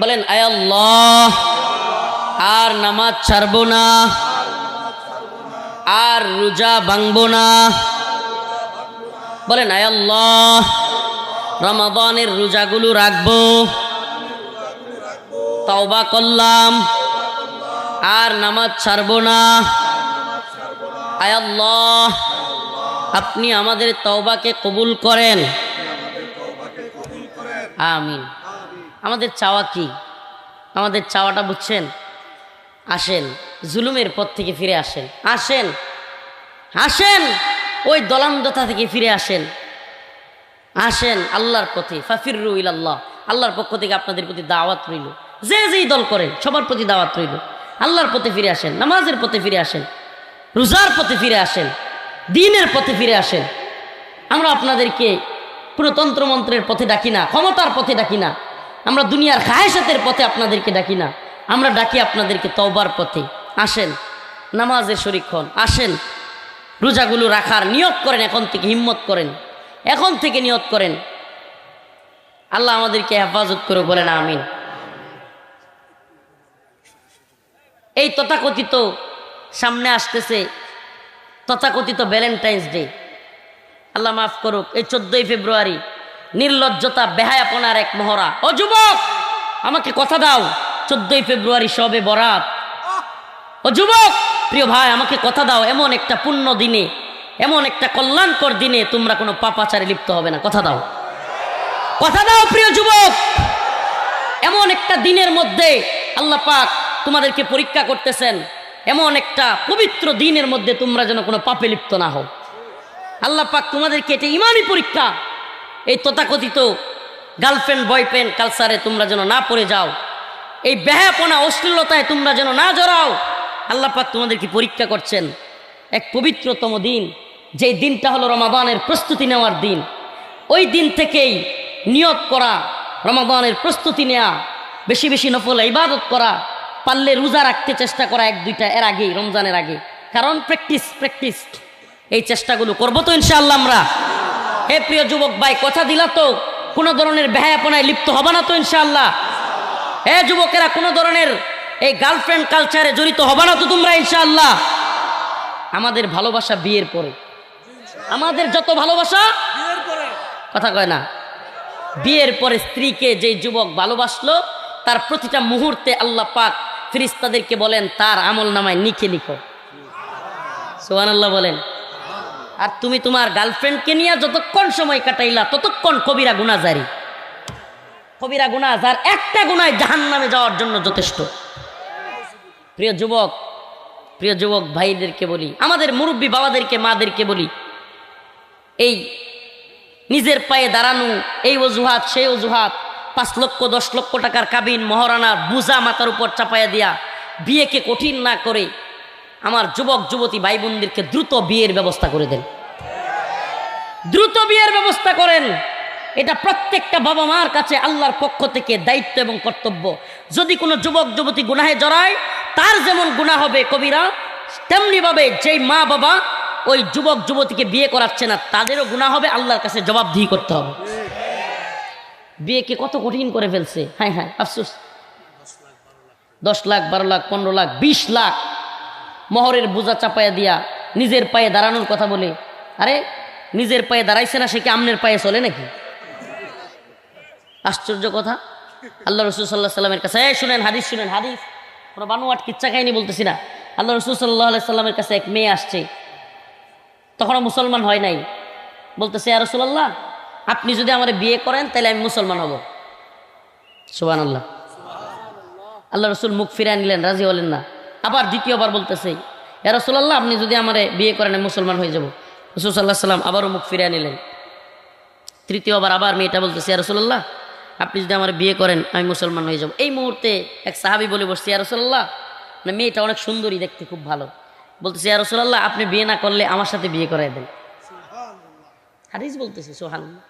বলেন আয় আল্লাহ, আর নামাজ ছাড়ব না, আর রোজা ভাঙব না। বলেন আয় আল্লাহ, রমাদানের রোজাগুলো রাখবো, তওবা করলাম, আর নামাজ ছাড়ব না। আয় আল্লাহ, আপনি আমাদের তওবাকে কবুল করেন, আমিন। আমাদের চাওয়া কি? আমাদের চাওয়াটা বুঝছেন? আসেন, জুলুমের পথ থেকে ফিরে আসেন, আসেন, আসেন, ওই দলান্ধতা থেকে ফিরে আসেন, আসেন আল্লাহর পথে। ফাফিরু ইলাল্লাহ, আল্লাহর পক্ষ থেকে আপনাদের প্রতি দাওয়াত রইল। যে যেই দল করেন সবার প্রতি দাওয়াত রইল, আল্লাহর পথে ফিরে আসেন, নামাজের পথে ফিরে আসেন, রোজার পথে ফিরে আসেন, দ্বীনের পথে ফিরে আসেন। আমরা আপনাদেরকে কোনো তন্ত্রমন্ত্রের পথে ডাকি না, ক্ষমতার পথে ডাকি না, আমরা দুনিয়ার খায়েশাতের পথে আপনাদেরকে ডাকি না, আমরা ডাকি আপনাদেরকে তওবার পথে। আসেন, নামাজের শরীক হন, আসেন, রোজাগুলো রাখার নিয়ত করেন, এখন থেকে হিম্মত করেন, এখন থেকে নিয়ত করেন। আল্লাহ আমাদেরকে হেফাজত করে, বলেন আমিন। এই তথাকথিত সামনে আসতেছে তথাকথিত ভ্যালেন্টাইন্স ডে, আল্লাহ মাফ করুক, এই 14ই ফেব্রুয়ারি নির্লজ্জতা বেহায়াপনার এক মহড়া। ও যুবক, আমাকে কথা দাও, 14ই ফেব্রুয়ারি শবে বরাত। ও যুবক, প্রিয় ভাই, আমাকে কথা দাও, এমন একটা পুণ্য দিনে, এমন একটা কল্যাণকর দিনে তোমরা কোনো পাপাচারে লিপ্ত হবে না। কথা দাও, কথা দাও প্রিয় যুবক। এমন একটা দিনের মধ্যে আল্লাহ পাক তোমাদেরকে পরীক্ষা করতেছেন, এমন একটা পবিত্র দিনের মধ্যে তোমরা যেন কোনো পাপে লিপ্ত না হও। আল্লাহ পাক তোমাদেরকে এটা ইমানি পরীক্ষা, এই তথাকথিত গার্লফ্রেন্ড বয়ফ্রেন্ড কালচারে তোমরা যেন না পড়ে যাও, এই বেহাপনা অশ্লীলতায় তোমরা যেন না জড়াও। আল্লাহ পাক তোমাদেরকে পরীক্ষা করছেন। এক পবিত্রতম দিন, যেই দিনটা হলো রমাদানের প্রস্তুতি নেওয়ার দিন, ওই দিন থেকেই নিয়ত করা, রমাদানের প্রস্তুতি নেওয়া, বেশি বেশি নফল ইবাদত করা, পারলে রোজা রাখতে চেষ্টা করা, 1-2টা এর আগেই, রমজানের আগে। কারণ প্র্যাকটিস, এই চেষ্টাগুলো করবো তো ইনশাআল্লাহ আমরা। হে প্রিয় যুবক ভাই, কথা দিলা তো, কোনো ধরনের বেহায়াপনায় লিপ্ত হবে না তো ইনশাআল্লাহ? হে যুবকেরা, কোনো ধরনের এই গার্লফ্রেন্ড কালচারে জড়িত হবে না তো তোমরা ইনশাআল্লাহ? আমাদের ভালোবাসা বিয়ের পরে, আমাদের যত ভালোবাসা বিয়ের পরে, কথা কয় না, বিয়ের পরে স্ত্রীকে যে যুবক ভালোবাসলো, তার প্রতিটা মুহূর্তে আল্লাহ পাক ফেরেশতাদেরকে বলেন তার আমল নামায় লিখে লিখো। সুবহানাল্লাহ বলেন। আর তুমি তোমার গার্লফ্রেন্ডকে নিয়ে যতক্ষণ সময় কাটাইলা ততক্ষণ কবিরা গুনাহ জারি, কবিরা গুনাহ, যার একটা গুনাহ জাহান্নামে যাওয়ার জন্য যথেষ্ট। প্রিয় যুবক ভাইদেরকে বলি, আমাদের মুরব্বী বাবাদেরকে, মাদেরকে বলি, এই নিজের পায়ে দাঁড়ানো, এই অজুহাত সেই অজুহাত, 5 লক্ষ 10 লক্ষ টাকার কাবিন মহারানার বোঝা মাথার উপর চাপাইয়া দিয়া বিয়েকে কঠিন না করে আমার যুবক যুবতী ভাই বোনদেরকে দ্রুত বিয়ের ব্যবস্থা করে দেন, দ্রুত বিয়ের ব্যবস্থা করেন। এটা প্রত্যেকটা বাবা মার কাছে আল্লাহর পক্ষ থেকে দায়িত্ব এবং কর্তব্য। যদি কোনো যুবক যুবতী গুনাহে জড়ায়, তার যেমন গুনাহ হবে কবিরা, তেমনিভাবে যেই মা বাবা ওই যুবক যুবতীকে বিয়ে করাচ্ছে না, তাদেরও গুনাহ হবে, আল্লাহর কাছে জবাবদিহি করতে হবে। বিয়েকে কত কঠিন করে ফেলছে, হ্যাঁ হ্যাঁ আফসোস। 10 লাখ 12 লাখ 15 লাখ 20 লাখ মোহরের বোঝা চাপায়া দিয়া নিজের পায়ে দাঁড়ানোর কথা বলে, আরে নিজের পায়ে দাঁড়াইছে না, সে কি আমনের পায়ে চলে নাকি? আশ্চর্য কথা। আল্লাহ রসুল সাল্লাহ সাল্লামের কাছে, শুনেন হাদিস, শুনেন হাদিস, কোনো বানোয়াট কিচ্ছা কাহিনী বলতেছি না। আল্লাহ রসুল সাল্লাহ সাল্লামের কাছে এক মেয়ে আসছে, তখনও মুসলমান হয় নাই। বলতেছে, ইয়া রাসূলুল্লাহ, আপনি যদি আমার বিয়ে করেন তাহলে আমি মুসলমান হব। সুবহানাল্লাহ। আল্লাহ রসুল মুখ ফিরিয়ে নিলেন, রাজি হলেন না। আবার দ্বিতীয়বার বলতেছে, ইয়া রাসূলুল্লাহ, আপনি যদি আমার বিয়ে করেন আমি মুসলমান হয়ে যাব। রাসূল সাল্লাল্লাহু আলাইহি সাল্লাম আবারও মুখ ফিরিয়ে নিলেন। তৃতীয়বার আবার মেয়েটা বলতেছে, ইয়া রাসূলুল্লাহ, আপনি যদি আমার বিয়ে করেন আমি মুসলমান হয়ে যাব। এই মুহূর্তে এক সাহাবী বলে বসছে, ইয়া রাসূলুল্লাহ, মানে মেয়েটা অনেক সুন্দরী, দেখতে খুব ভালো। বলতেছে, ইয়া রাসূলুল্লাহ, আপনি বিয়ে না করলে আমার সাথে বিয়ে করায় দেন। হাদিস বলতেছে, সুবহানাল্লাহ।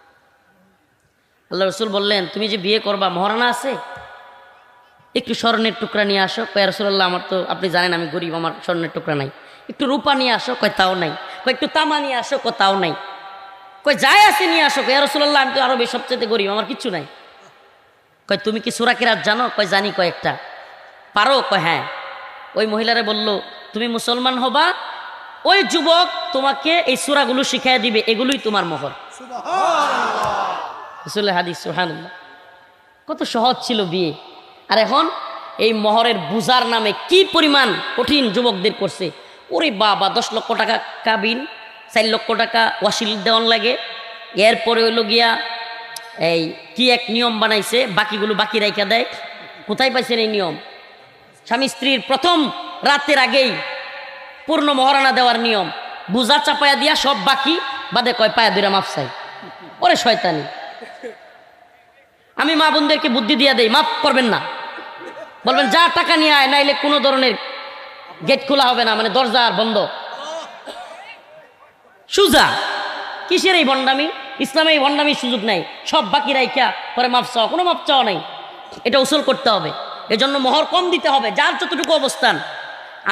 আল্লাহ রসুল বললেন, তুমি যে বিয়ে করবা মহারানা আছে, একটু স্বর্ণের টুকরা নিয়ে আসো। কয়, ইয়া রাসূলুল্লাহ, আমার তো আপনি জানেন আমি গরিব, আমার স্বর্ণের টুকরা নাই। একটু রূপা নিয়ে আসো। কয়, তাও নাই। কয়, একটু তামা নিয়ে আসো। কয়, তাও নাই। কয়, যাই আছে নিয়ে আসো। কয়, ইয়া রাসূলুল্লাহ, আমি তো আরবের সবচেয়ে গরিব, আমার কিচ্ছু নাই। কয়, তুমি কি সূরা কিরাত জানো? কয়, জানি কয়েকটা। পারো? কয়, হ্যাঁ। ওই মহিলারে বলল, তুমি মুসলমান হবা, ওই যুবক তোমাকে এই সূরাগুলো শিখাইয়া দিবে, এগুলোই তোমার মোহর। রাসূলের হাদিস, সুবহানাল্লাহ। কত সহজ ছিল বিয়ে। আর এখন এই মোহরের বুজার নামে কি পরিমাণ কঠিন যুবকদের করছে। ওরে বাবা, 10 লক্ষ টাকা কাবিন, 4 লক্ষ টাকা ওয়াসিল দেওয়ান লাগে। এরপরে হইল গিয়া এই কি এক নিয়ম বানাইছে, বাকিগুলো বাকি রাইখা দেয়। কোথায় পাইছেন এই নিয়ম? স্বামী স্ত্রীর প্রথম রাতের আগেই পূর্ণ মহারণা দেওয়ার নিয়ম। বুঝা চাপায়া দিয়া সব বাকি বাদে কয় পায়া দুইরা মাফ চাই। ওরে শয়তানি। আমি মা বোনদেরকে বুদ্ধি দিয়া দেই, মাফ করবেন না, বলবেন যা টাকা নিয়ে আয়, নাইলে কোনো ধরনের গেট খোলা হবে না, মানে দরজা আর বন্ধ। সুজা কিসের এই ভণ্ডামি? ইসলামে এই ভণ্ডামির সুযোগ নাই। সব বাকি রাইখা পরে মাফ চাওয়া, কোনো মাফ চাওয়া নাই। এটা উসুল করতে হবে। এজন্য মোহর কম দিতে হবে, যার যতটুকু অবস্থান।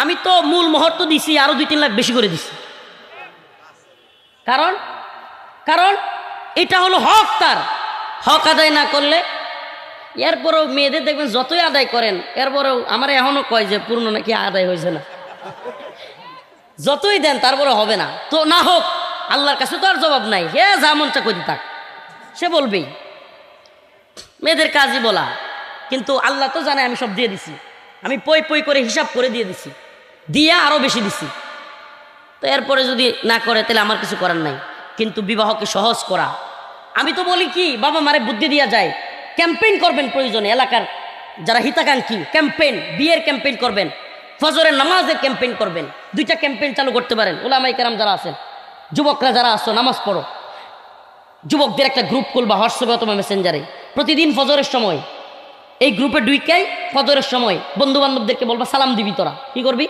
আমি তো মূল মোহর তো দিছি, আরো 2-3 লাখ বেশি করে দিছি। কারণ কারণ এটা হলো হক, তার হক আদায় না করলে। এরপরেও মেয়েদের দেখবেন যতই আদায় করেন, এরপরেও আমার এখনো কয় যে পূর্ণ নাকি আদায় হয়েছে না। যতই দেন তারপরে হবে না, তো না হোক, আল্লাহর কাছে তো আর জবাব নাই। হে যা মনটা করি থাক, সে বলবেই। মেয়েদের কাজই বলা, কিন্তু আল্লাহ তো জানে আমি সব দিয়ে দিছি। আমি পই পই করে হিসাব করে দিয়ে দিছি, দিয়া আরো বেশি দিছি। তো এরপরে যদি না করে তাহলে আমার কিছু করার নাই। কিন্তু বিবাহকে সহজ করা, আমি তো বলি কি, বাবা মারে বুদ্ধি দিয়া যায়। ক্যাম্পেইন করবেন প্রয়োজনে, এলাকার যারা হিতাকাঙ্ক্ষী, ক্যাম্পেইন, বিয়ের ক্যাম্পেইন করবেন, ফজরের নামাজের ক্যাম্পেইন করবেন। 2টা ক্যাম্পেইন চালু করতে পারেন। ওলামায়ে কেরাম যারা আছেন, যুবকরা যারা আসো, নামাজ পড়ো, যুবকদের একটা গ্রুপ খুলবা হোয়াটসঅ্যাপে অথবা মেসেঞ্জারে। প্রতিদিন ফজরের সময় এই গ্রুপে ঢুইকাই ফজরের সময় বন্ধু বান্ধবদেরকে বলবা, সালাম দিবি, তোরা কি করবি?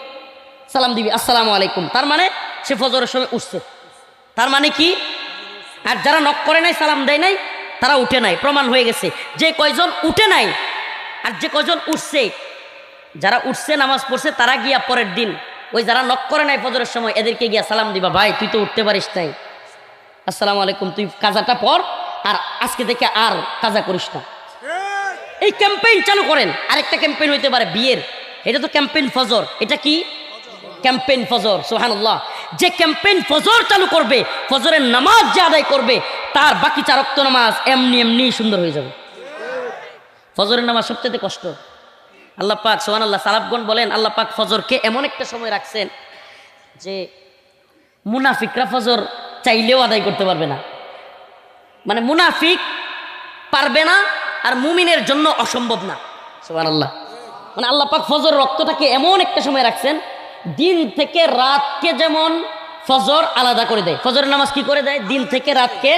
সালাম দিবি, আসসালামু আলাইকুম। তার মানে সে ফজরের সময় উঠছে, তার মানে কি? আর যারা নক করে নাই, সালাম দেয় নাই, তারা উঠে নাই। প্রমাণ হয়ে গেছে যে কয়জন উঠে নাই আর যে কয়জন উঠছে, যারা উঠছে নামাজ পড়ছে, তারা গিয়া পরের দিন ওই যারা নক করে নাই ফজরের সময়, এদেরকে গিয়া সালাম দিবা, ভাই তুই তো উঠতে পারিস নাই, আসসালামু আলাইকুম, তুই কাজাটা পড়, আর আজকে থেকে আর কাজা করিস না। এই ক্যাম্পেইন চালু করেন। আরেকটা ক্যাম্পেইন হইতে পারে বিয়ের, এটা তো ক্যাম্পেইন ফজর। এটা কি ক্যাম্পেইন ফজর? সুবহানাল্লাহ। যে ক্যাম্পেইন ফজর চালু করবে, ফজরের নামাজ যে আদায় করবে, তার বাকি 4 ওয়াক্ত নামাজ এমনি এমনি সুন্দর হয়ে যাবে। ফজরের নামাজ সবচেয়ে কষ্ট। আল্লাহ পাক সুবহানাল্লাহ, সালাফগণ বলেন আল্লাহ পাক ফজরকে এমন একটা সময় রাখছেন যে মুনাফিকরা ফজর চাইলেও আদায় করতে পারবে না। মানে মুনাফিক পারবে না, আর মুমিনের জন্য অসম্ভব না। সুবহানাল্লাহ। মানে আল্লাহ পাক ফজর রক্তটাকে এমন একটা সময় রাখছেন, দিন থেকে রাতকে যেমন ফজর আলাদা করে দেয়, ফজরের নামাজ কি করে দেয়? দিন থেকে রাতকে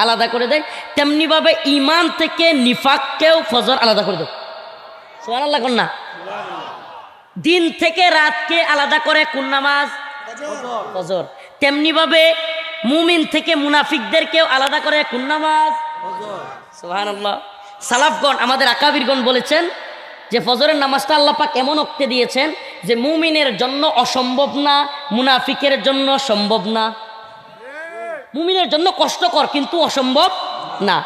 আলাদা করে দেয়। তেমনি ভাবে ঈমান থেকে নিফাককেও ফজর আলাদা করে দেয়। সুবহানাল্লাহ কন্যা। দিন থেকে রাতকে আলাদা করে কোন নামাজ? ফজর। তেমনি ভাবে মুমিন থেকে মুনাফিকদেরকেও আলাদা করে কোন নামাজ? সুবহানাল্লাহ। সালাফগণ আমাদের আকাবিরগণ বলেছেন যে ফজরের নামাজটা আল্লাহ পাক এমন ওক্তে দিয়েছেন যে মুমিনের জন্য অসম্ভব না, মুনাফিকের জন্য সম্ভব না। মুমিনের জন্য কষ্টকর কিন্তু অসম্ভব না,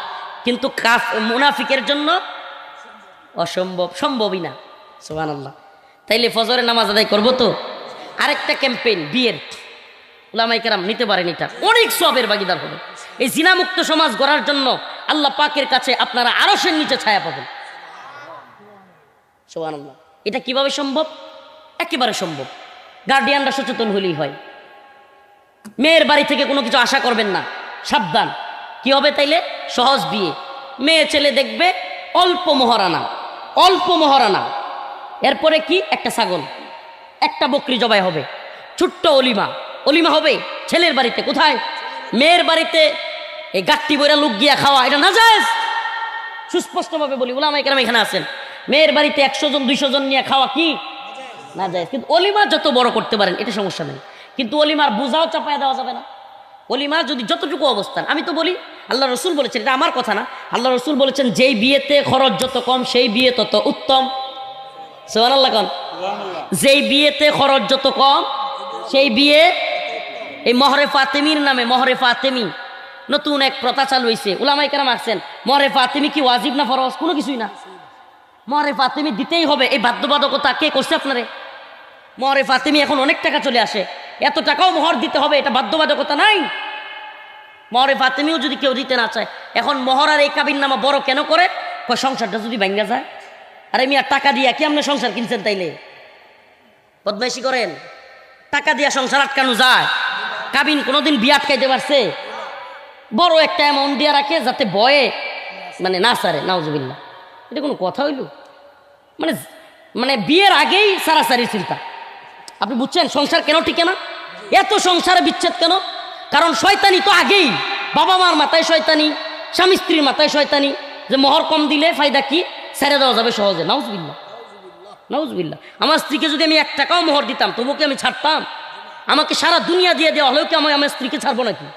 কিন্তু মুনাফিকের জন্য অসম্ভব, সম্ভবই না। সুবহানাল্লাহ। তাইলে ফজরের নামাজ আদায় করবো তো। আরেকটা ক্যাম্পেইন বিয়ের, উলামায়ে কেরাম নিতে পারেন, এটা অনেক সওয়াবের ভাগীদার হবে। এই জিনামুক্ত সমাজ গড়ার জন্য আল্লাহ পাকের কাছে আপনারা আরশের নিচে ছায়া পাবেন। সুবহানাল্লাহ। এটা কিভাবে সম্ভব? একেবারে সম্ভব, গার্ডিয়ানরা সচেতন হলেই হয়। মেয়ের বাড়ি থেকে কোনো কিছু আশা করবেন না, সাবধান। কি হবে তাইলে? সহজ বিয়ে। মেয়ে ছেলে দেখবে অল্প মহারানা, অল্প মহারানা, এরপরে কি একটা ছাগল, একটা বকরি জবাই হবে, ছোট্ট অলিমা, অলিমা হবে ছেলের বাড়িতে। কোথায়? মেয়ের বাড়িতে। এই গাট্টি বইরা লোক গিয়া খাওয়া এটা নাজায়েজ। সুস্পষ্টভাবে বলি, উলামায়ে কেরাম এখানে আছেন, মেয়ের বাড়িতে 100 জন 200 জন নিয়ে খাওয়া কি নাজায়েজ। কিন্তু অলিমা যত বড় করতে পারেন এটা সমস্যা নেই, কিন্তু অলিমার বোঝাও চাপায়া দেওয়া যাবে না। অলিমা যদি যতটুকু অবস্থান, আমি তো বলি আল্লাহ রসুল বলেছেন, এটা আমার কথা না, আল্লাহ রসুল বলেছেন যেই বিয়েতে খরচ যত কম সেই বিয়ে তত উত্তম। সুবহানাল্লাহ কোন? যেই বিয়েতে খরচ যত কম সেই বিয়ে। এই মহরে ফাতেমির নামে, মহরে ফাতেমি নতুন এক প্রথা চালু হয়েছে। উলামায়ে কেরাম আসছেন, মহরে ফাতেমি কি ওয়াজিব না ফরজ? কোনো কিছুই না। মহরে ফাতেমি দিতেই হবে, এই বাধ্যবাধকতা কে করছে আপনারে? মহরে ফাতেমি এখন অনেক টাকা চলে আসে, এত টাকাও মোহর দিতে হবে, এটা বাধ্যবাধকতা নাই। মহরে ফাতেমিও যদি কেউ দিতে না চায়, এখন মহর আর এই কাবিন নামা বড় কেন করে? সংসারটা যদি ভাঙ্গা যায়। আরে মিয়া, টাকা দিয়া কি আপনি সংসার কিনছেন? তাইলে বদমাইশি করেন। টাকা দিয়া সংসার আটকানো যায়? কাবিন কোনোদিন বিয়ে আটকাইতে পারছে? বড় একটা অ্যামাউন্ট দিয়া রাখে যাতে বয়ে মানে না সারে। নাউজুবিল্লাহ, এটা কোনো কথা হইল? মানে মানে বিয়ের আগেই সারাসারির চিন্তা। আপনি বুঝছেন সংসার কেন টিকে না? এত সংসারে বিচ্ছেদ কেন? কারণ শয়তানি তো আগেই, বাবা মার মাথায় শয়তানি, স্বামী স্ত্রীর মাথায় শয়তানি, যে মোহর কম দিলে ফায়দা কি, ছেড়ে দেওয়া যাবে সহজে। নাউজুবিল্লাহ, নাউজুবিল্লাহ। আমার স্ত্রীকে যদি আমি 1 টাকাও মোহর দিতাম তবুও কি আমি ছাড়তাম? আমাকে সারা দুনিয়া দিয়ে দেওয়া হলেও কি আমি আমার স্ত্রীকে ছাড়বো নাকি?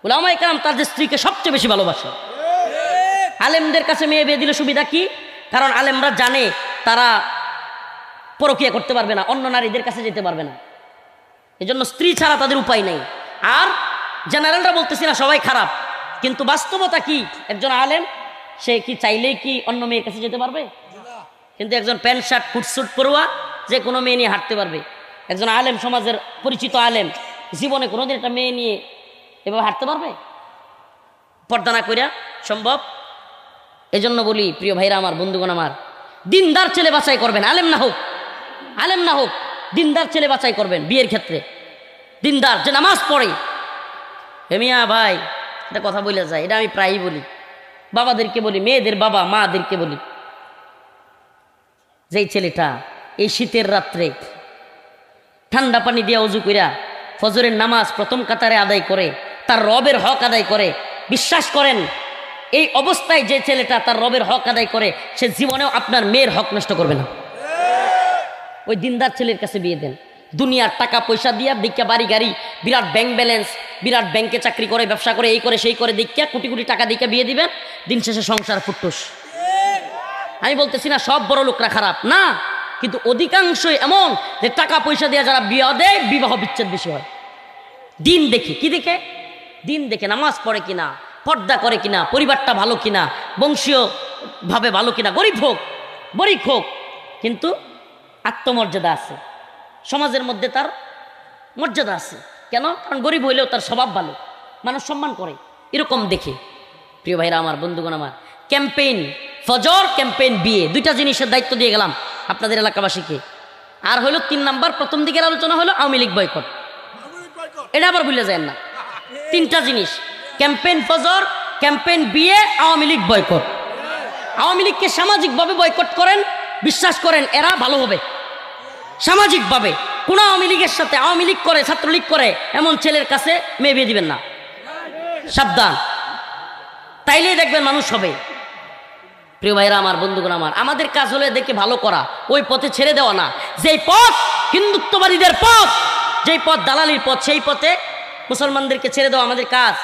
উলামায়ে কেরাম তাদের স্ত্রীকে সবচেয়ে বেশি ভালোবাসে। আলেমদের কাছে মেয়ে বিয়ে দিলে সুবিধা কি? কারণ আলেমরা জানে তারা পরকিয়া করতে পারবে না, অন্য নারীদের কাছে যেতে পারবে না, এজন্য স্ত্রী ছাড়া তাদের উপায় নেই। আর জেনারেলরা বলতেছি না সবাই খারাপ, কিন্তু বাস্তবতা কি? একজন আলেম সে কি চাইলেই কি অন্য মেয়ের কাছে যেতে পারবে? কিন্তু একজন প্যান্ট শার্ট ফুটস্যুট পরুয়া যে কোনো মেয়ে নিয়ে হাঁটতে পারবে। একজন আলেম, সমাজের পরিচিত আলেম, জীবনে কোনোদিন একটা মেয়ে নিয়ে এভাবে হাঁটতে পারবে? পর্দা না কইরা সম্ভব? এজন্য বলি প্রিয় ভাইরা আমার, বন্ধুগণ আমার, দিনদার ছেলে বাছাই করবেন, আলেম না হোক, আলেম না হোক, দিনদার ছেলে বাছাই করবেন বিয়ের ক্ষেত্রে। দিনদার, যে নামাজ পড়ে। হেমিয়া ভাই, এটা কথা বলে যায়, এটা আমি প্রায়ই বলি, বাবাদেরকে বলি, মেয়েদের বাবা মাদেরকে বলি, যেই ছেলেটা এই শীতের রাত্রে ঠান্ডা পানি দিয়ে অজু কইরা ফজরের নামাজ প্রথম কাতারে আদায় করে, তার রবের হক আদায় করে, বিশ্বাস করেন এই অবস্থায় যে ছেলেটা তার রবের হক আদায় করে, সে জীবনেও আপনার মেয়ের হক নষ্ট করবে না। ওই দিনদার ছেলের কাছে বিয়ে দেন। দুনিয়ার টাকা পয়সা দিয়া দীক্ষা, বাড়ি গাড়ি, বিরাট ব্যাংক ব্যালেন্স, বিরাট ব্যাংকে চাকরি করে, ব্যবসা করে, এই করে সেই করে দীক্ষা, কোটি কোটি টাকা দীক্ষা বিয়ে দিবেন, দিন শেষে সংসার ফুটুস। আমি বলতেছি না সব বড় লোকরা খারাপ না, কিন্তু অধিকাংশই এমন যে টাকা পয়সা দিয়ে যারা বিয়ে দেয় বিবাহ বিচ্ছেদ বেশি হয়। দিন দেখি, কি দেখে? দিন দেখে, নামাজ পড়ে কিনা, পর্দা করে কিনা, পরিবারটা ভালো কিনা, বংশীয় ভাবে ভালো কিনা, গরিব হোক বরিক হোক, কিন্তু আত্মমর্যাদা আছে, সমাজের মধ্যে তার মর্যাদা আছে। কেন? কারণ গরিব হইলেও তার স্বভাব ভালো, মানুষ সম্মান করে, এরকম দেখে। প্রিয় ভাইরা আমার, বন্ধুগণ আমার, ক্যাম্পেইন ফজর, ক্যাম্পেইন বিয়ে, দুইটা জিনিসের দায়িত্ব দিয়ে গেলাম আপনাদের এলাকাবাসীকে। আর হলো 3 নাম্বার, প্রথম দিকের আলোচনা হলো আওয়ামী লীগ বয়কট, এটা আবার ভুলে যায় না। 3টা জিনিস, ক্যাম্পেইন ফজর, ক্যাম্পেইন বিয়ে, আওয়ামী লীগ বয়কট। আওয়ামী লীগকে সামাজিকভাবে বয়কট করেন, বিশ্বাস করেন এরা ভালো হবে সামাজিকভাবে। কোন আওয়ামী লীগের সাথে, আওয়ামী লীগ করে, ছাত্রলীগ করে এমন ছেলের কাছে মেয়ে বিয়ে দিবেন না, সাবধান। তাইলেই দেখবেন মানুষ হবে। প্রিয় ভাইরা আমার, বন্ধুগণ আমার, আমাদের কাজ হলে দেখে ভালো করা, ওই পথে ছেড়ে দেওয়া না। যেই পথ হিন্দুত্ববাদীদের পথ, যেই পথ দালালির পথ, সেই পথে মুসলমানদেরকে ছেড়ে দেওয়া আমাদের কাজ।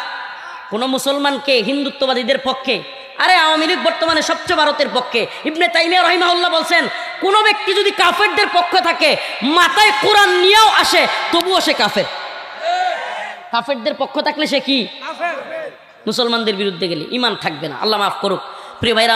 কোন মুসলমানকে হিন্দুত্ববাদীদের পক্ষে, আরে আওয়ামী লীগ বর্তমানে সবচেয়ে ভারতের পক্ষে। ইবনে তাইমিয়া রাহিমাহুল্লাহ বলছেন, কোন ব্যক্তি যদি কাফেরদের পক্ষে থাকে, মাথায় কোরআন নিয়েও আসে, তবুও সে কাফের। কাফেরদের পক্ষ থাকলে সে কি? মুসলমানদের বিরুদ্ধে গেলে ইমান থাকবে না। আল্লাহ মাফ করুক। প্রিয় ভাইরা,